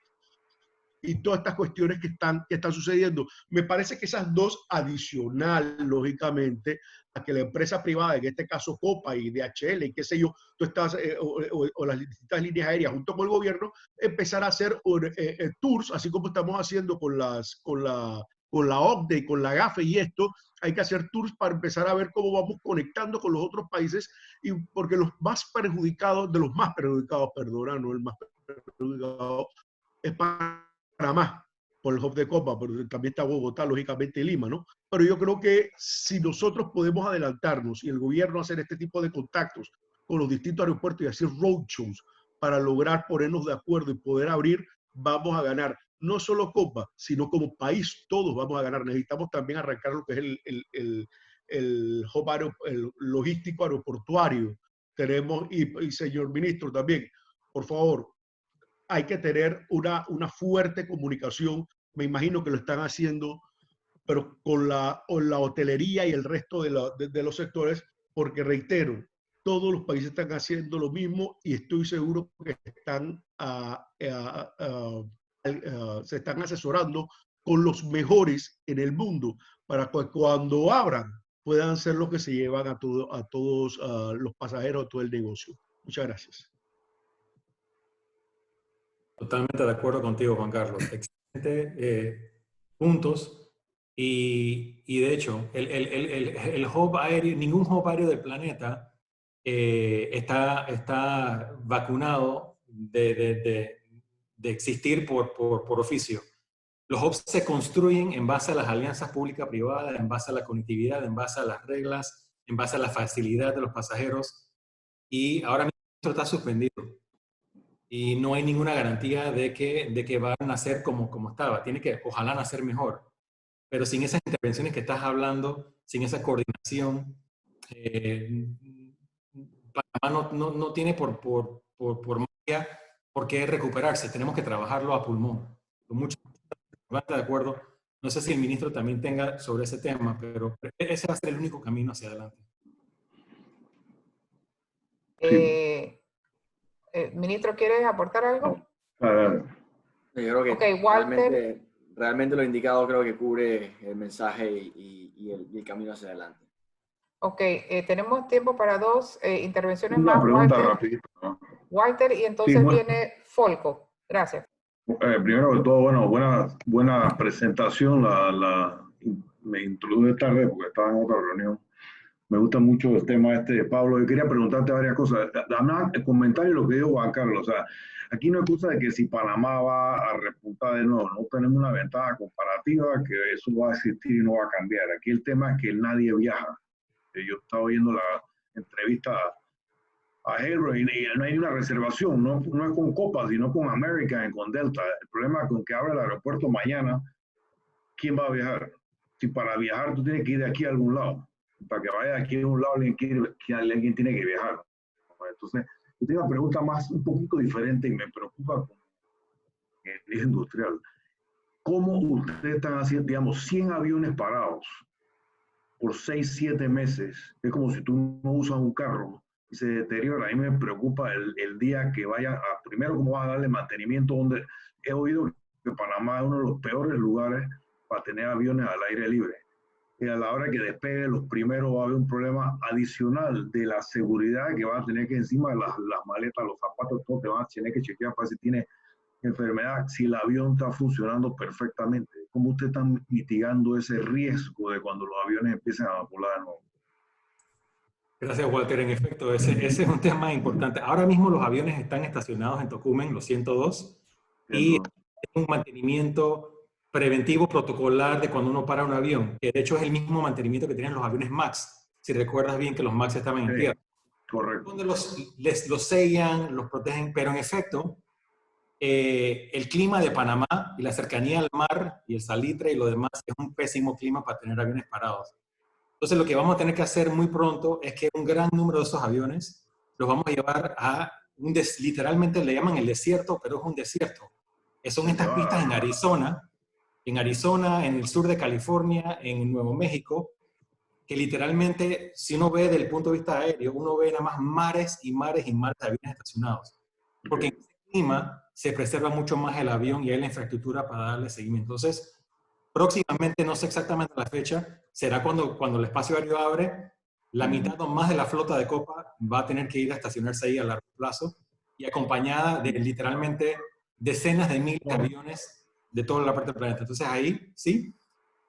y todas estas cuestiones que están sucediendo. Me parece que esas dos adicional, lógicamente, a que la empresa privada, en este caso Copa y DHL y qué sé yo, tú estás, o las distintas líneas aéreas junto con el gobierno, empezar a hacer tours, así como estamos haciendo con la OCDE y con la GAFE y esto, hay que hacer tours para empezar a ver cómo vamos conectando con los otros países, y porque los más perjudicados, no el más perjudicado, es Panamá, por el hub de Copa, pero también está Bogotá, lógicamente, y Lima, ¿no? Pero yo creo que si nosotros podemos adelantarnos y el gobierno hacer este tipo de contactos con los distintos aeropuertos y hacer roadshows para lograr ponernos de acuerdo y poder abrir, vamos a ganar. No solo Copa, sino como país, todos vamos a ganar. Necesitamos también arrancar lo que es el hub el logístico aeroportuario. Tenemos, y señor ministro también, por favor, hay que tener una fuerte comunicación. Me imagino que lo están haciendo, pero con la hotelería y el resto de los sectores, porque reitero, todos los países están haciendo lo mismo y estoy seguro que se están asesorando con los mejores en el mundo para que cuando abran puedan ser los que se llevan a todos los pasajeros a todo el negocio. Muchas gracias. Totalmente de acuerdo contigo, Juan Carlos. Excelente puntos. Y de hecho, el hub aéreo, ningún hub aéreo del planeta está vacunado de existir por oficio. Los hubs se construyen en base a las alianzas pública-privadas, en base a la conectividad, en base a las reglas, en base a la facilidad de los pasajeros. Y ahora mismo esto está suspendido. Y no hay ninguna garantía de que va a nacer como estaba. Tiene que, ojalá, nacer mejor. Pero sin esas intervenciones que estás hablando, sin esa coordinación, Panamá no tiene por magia por qué recuperarse. Tenemos que trabajarlo a pulmón. Con mucho de acuerdo. No sé si el ministro también tenga sobre ese tema, pero ese va a ser el único camino hacia adelante. Ministro, ¿quieres aportar algo? Yo creo que Okay, Walter. realmente lo indicado creo que cubre el mensaje y el camino hacia adelante. Ok, tenemos tiempo para dos intervenciones Una más. pregunta Walter, rapidito, ¿no? Walter, y entonces Sí, bueno. viene Folco. Gracias. Primero de todo, bueno, buena presentación. Me introduje tarde porque estaba en otra reunión. Me gusta mucho el tema este de Pablo. Yo quería preguntarte varias cosas. Dame el comentario de lo que dijo Juan Carlos. O sea, aquí no hay cosa de que si Panamá va a repuntar de nuevo. No tenemos una ventaja comparativa que eso va a existir y no va a cambiar. Aquí el tema es que nadie viaja. Yo estaba oyendo la entrevista a Hero y no hay una reservación. No es con Copa, sino con American y con Delta. El problema es con que abre el aeropuerto mañana. ¿Quién va a viajar? Si para viajar tú tienes que ir de aquí a algún lado. Para que vaya aquí a un lado, alguien tiene que viajar. Entonces, yo tengo una pregunta un poquito diferente y me preocupa con el industrial. ¿Cómo ustedes están haciendo, digamos, 100 aviones parados por 6, 7 meses? Es como si tú no usas un carro y se deteriora. A mí me preocupa el día que vaya primero, cómo vas a darle mantenimiento, donde he oído que Panamá es uno de los peores lugares para tener aviones al aire libre. Y a la hora que despegue los primeros va a haber un problema adicional de la seguridad que van a tener que encima de las maletas, los zapatos, todo te van a tener que chequear para si tiene enfermedad, si el avión está funcionando perfectamente. ¿Cómo usted está mitigando ese riesgo de cuando los aviones empiecen a volar de nuevo? Gracias, Walter. En efecto, ese es un tema importante. Ahora mismo los aviones están estacionados en Tocumen, los 102, y hay un mantenimiento preventivo protocolar de cuando uno para un avión, que de hecho es el mismo mantenimiento que tienen los aviones MAX, si recuerdas bien que los MAX estaban en tierra. Correcto. Donde los sellan, los protegen, pero en efecto, el clima de Panamá y la cercanía al mar y el salitre y lo demás es un pésimo clima para tener aviones parados. Entonces lo que vamos a tener que hacer muy pronto es que un gran número de esos aviones los vamos a llevar a literalmente le llaman el desierto, pero es un desierto. Son estas pistas en Arizona, en el sur de California, en Nuevo México, que literalmente, si uno ve desde el punto de vista aéreo, uno ve nada más mares y mares y mares de aviones estacionados. Porque en ese clima se preserva mucho más el avión y hay la infraestructura para darle seguimiento. Entonces, próximamente, no sé exactamente la fecha, será cuando el espacio aéreo abre, la mitad o más de la flota de Copa va a tener que ir a estacionarse ahí a largo plazo y acompañada de literalmente decenas de miles de aviones de toda la parte del planeta. Entonces ahí, sí,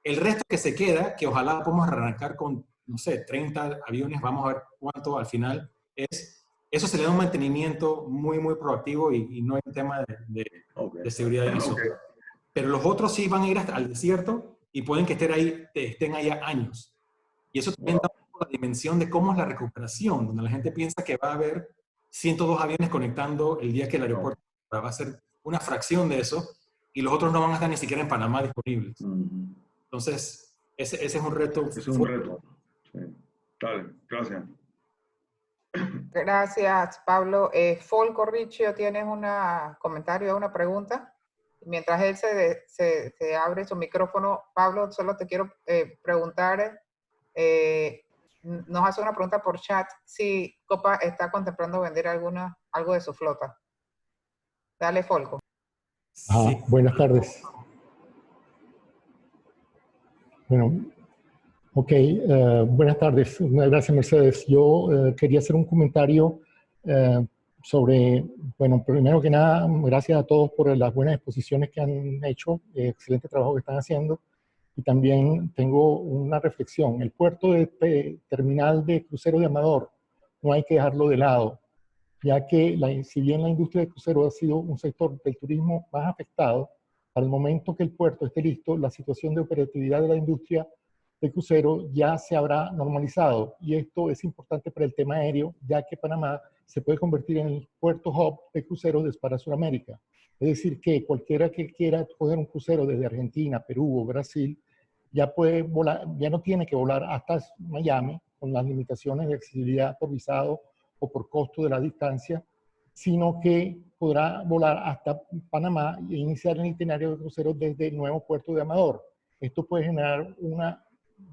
el resto que se queda, que ojalá podamos arrancar con, no sé, 30 aviones, vamos a ver cuánto al final es. Eso se le da un mantenimiento muy, muy proactivo y no hay un tema de seguridad en eso. Pero los otros sí van a ir hasta al desierto y pueden que estén ahí años. Y eso también da la dimensión de cómo es la recuperación, donde la gente piensa que va a haber 102 aviones conectando el día que el aeropuerto va a ser una fracción de eso y los otros no van a estar ni siquiera en Panamá disponibles. Entonces, ese es un reto. Es un reto. Sí. Dale, gracias. Gracias, Pablo. Folco Riccio, ¿tienes un comentario o una pregunta? Mientras él se abre su micrófono, Pablo, solo te quiero preguntar, nos hace una pregunta por chat, si Copa está contemplando vender algo de su flota. Dale, Folco. Sí. Buenas tardes. Bueno, ok, buenas tardes. Gracias, Mercedes. Yo quería hacer un comentario sobre, bueno, primero que nada, gracias a todos por las buenas exposiciones que han hecho, excelente trabajo que están haciendo. Y también tengo una reflexión. El puerto de terminal de cruceros de Amador no hay que dejarlo de lado, ya que si bien la industria de cruceros ha sido un sector del turismo más afectado, Para el momento que el puerto esté listo, la situación de operatividad de la industria de crucero ya se habrá normalizado. Y esto es importante para el tema aéreo, ya que Panamá se puede convertir en el puerto hub de cruceros para Sudamérica. Es decir, que cualquiera que quiera coger un crucero desde Argentina, Perú o Brasil, ya puede volar, ya no tiene que volar hasta Miami con las limitaciones de accesibilidad por visado o por costo de la distancia, sino que podrá volar hasta Panamá e iniciar el itinerario de crucero desde el nuevo puerto de Amador. Esto puede generar una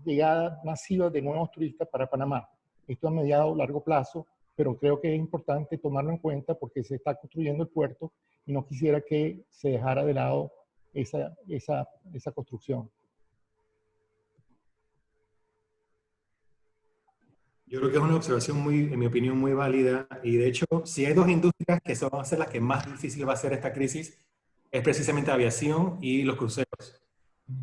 llegada masiva de nuevos turistas para Panamá. Esto a mediado o largo plazo, pero creo que es importante tomarlo en cuenta porque se está construyendo el puerto y no quisiera que se dejara de lado esa construcción. Yo creo que es una observación muy, en mi opinión, muy válida. Y de hecho, si hay dos industrias que van a ser las que más difícil va a ser esta crisis, es precisamente la aviación y los cruceros.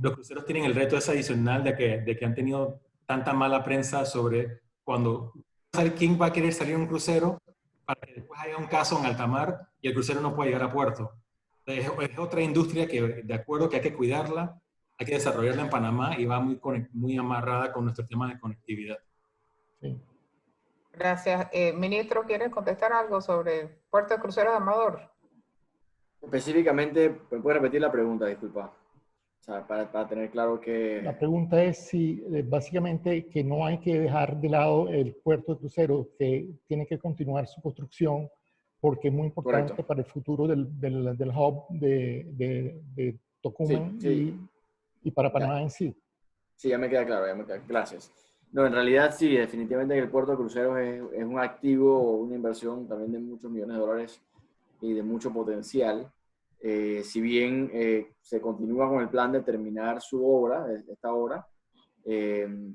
Los cruceros tienen el reto ese adicional de que han tenido tanta mala prensa sobre cuando quién va a querer salir en un crucero para que después haya un caso en alta mar y el crucero no puede llegar a puerto. Es otra industria que, de acuerdo, que hay que cuidarla, hay que desarrollarla en Panamá y va muy amarrada con nuestro tema de conectividad. Sí. Gracias. Ministro, ¿quiere contestar algo sobre el puerto de cruceros de Amador? Específicamente, ¿me puede repetir la pregunta? Disculpa. O sea, para tener claro que... La pregunta es si básicamente que no hay que dejar de lado el puerto de cruceros, que tiene que continuar su construcción porque es muy importante Correcto. para el futuro del hub de Tocumen Sí. y para Panamá Ya. en sí. Sí, ya me queda claro, Gracias. No, en realidad sí, definitivamente el puerto de cruceros es un activo o una inversión también de muchos millones de dólares y de mucho potencial. Si bien se continúa con el plan de terminar su obra, esta obra,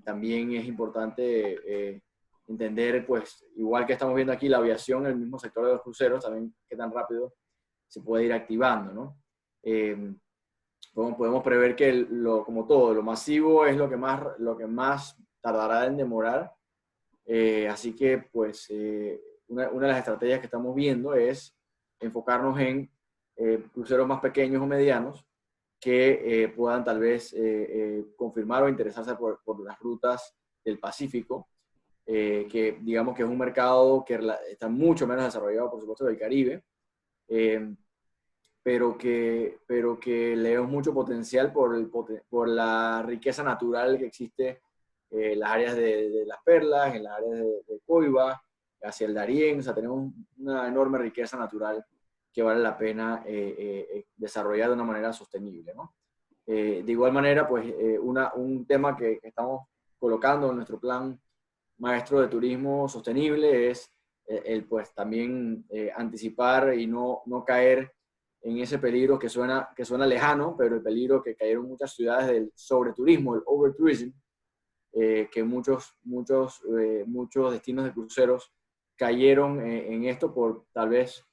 también es importante entender, pues, igual que estamos viendo aquí la aviación, el mismo sector de los cruceros, también qué tan rápido se puede ir activando, ¿no? Podemos prever que, como todo, lo masivo es lo que más tardará en demorar. Así que, pues, una de las estrategias que estamos viendo es enfocarnos en cruceros más pequeños o medianos que puedan tal vez confirmar o interesarse por las rutas del Pacífico, que digamos que es un mercado que está mucho menos desarrollado, por supuesto, del Caribe, pero que le vemos mucho potencial por la riqueza natural que existe en las áreas de Las Perlas, en las áreas de Coiba, hacia el Darién. O sea, tenemos una enorme riqueza natural que vale la pena desarrollar de una manera sostenible, ¿no? De igual manera, pues, un tema que estamos colocando en nuestro plan maestro de turismo sostenible es pues, también anticipar y no caer en ese peligro que suena lejano, pero el peligro que cayeron muchas ciudades del sobreturismo, el overtourism, que muchos destinos de cruceros cayeron en esto por tal vez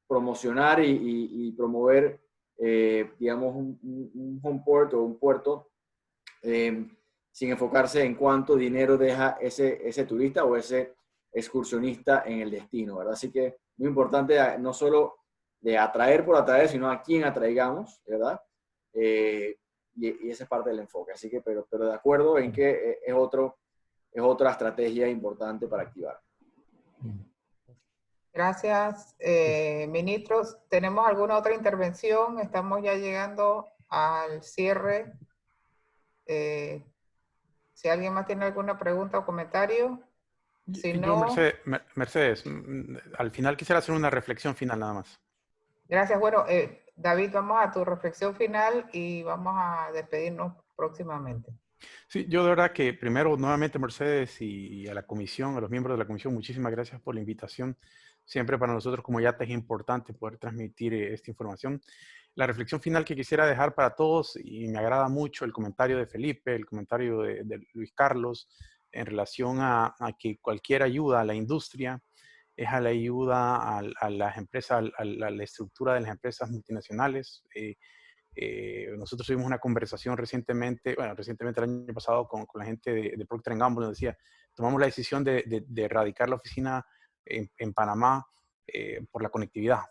promocionar y promover, digamos, un home port o un puerto sin enfocarse en cuánto dinero deja ese turista o ese excursionista en el destino, ¿verdad? Así que muy importante no solo de atraer por atraer, sino a quién atraigamos, ¿verdad? Y esa es parte del enfoque. Así que, pero de acuerdo en que es otra estrategia importante para activar. Gracias, ministros. ¿Tenemos alguna otra intervención? Estamos ya llegando al cierre. Si alguien más tiene alguna pregunta o comentario. Si no... Mercedes, al final quisiera hacer una reflexión final nada más. Gracias. Bueno, David, vamos a tu reflexión final y vamos a despedirnos próximamente. Sí, yo de verdad que primero, nuevamente, Mercedes, y a la comisión, a los miembros de la comisión, muchísimas gracias por la invitación. Siempre para nosotros como YATA es importante poder transmitir esta información. La reflexión final que quisiera dejar para todos, y me agrada mucho el comentario de Felipe, el comentario de Luis Carlos, en relación a que cualquier ayuda a la industria es a la ayuda a las empresas, a la estructura de las empresas multinacionales. Nosotros tuvimos una conversación recientemente el año pasado con la gente de Procter & Gamble, nos decía, tomamos la decisión de erradicar la oficina en Panamá por la conectividad.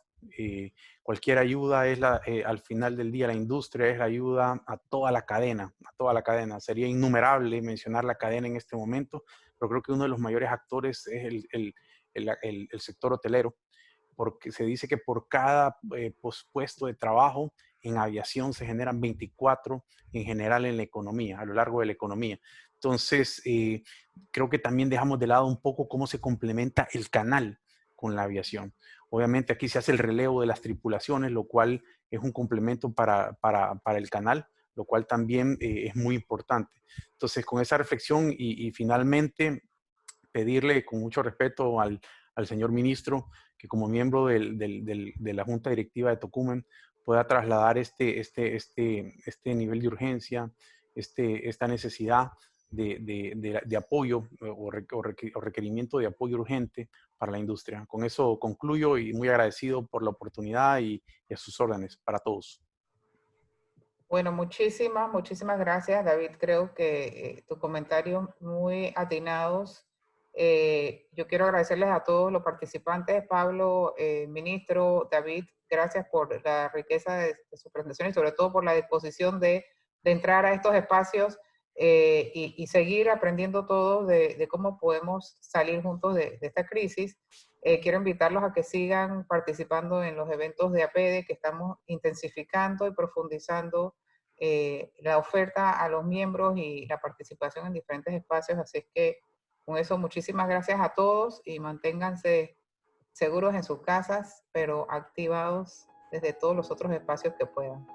Cualquier ayuda es al final del día, la industria es la ayuda a toda la cadena, a toda la cadena. Sería innumerable mencionar la cadena en este momento, pero creo que uno de los mayores actores es el sector hotelero, porque se dice que por cada puesto de trabajo en aviación se generan 24 en general en la economía, a lo largo de la economía. Entonces, creo que también dejamos de lado un poco cómo se complementa el canal con la aviación. Obviamente aquí se hace el relevo de las tripulaciones, lo cual es un complemento para el canal, lo cual también es muy importante. Entonces, con esa reflexión y finalmente pedirle con mucho respeto al señor ministro que como miembro de la Junta Directiva de Tocumen pueda trasladar este nivel de urgencia, esta necesidad de apoyo o requerimiento de apoyo urgente para la industria. Con eso concluyo y muy agradecido por la oportunidad y a sus órdenes para todos. Bueno, muchísimas gracias, David. Creo que tus comentarios muy atinados. Yo quiero agradecerles a todos los participantes, Pablo, ministro, David, gracias por la riqueza de su presentación y sobre todo por la disposición de entrar a estos espacios y seguir aprendiendo todos de cómo podemos salir juntos de esta crisis. Quiero invitarlos a que sigan participando en los eventos de APEDE que estamos intensificando y profundizando la oferta a los miembros y la participación en diferentes espacios. Así es que con eso, muchísimas gracias a todos y manténganse seguros en sus casas, pero activados desde todos los otros espacios que puedan.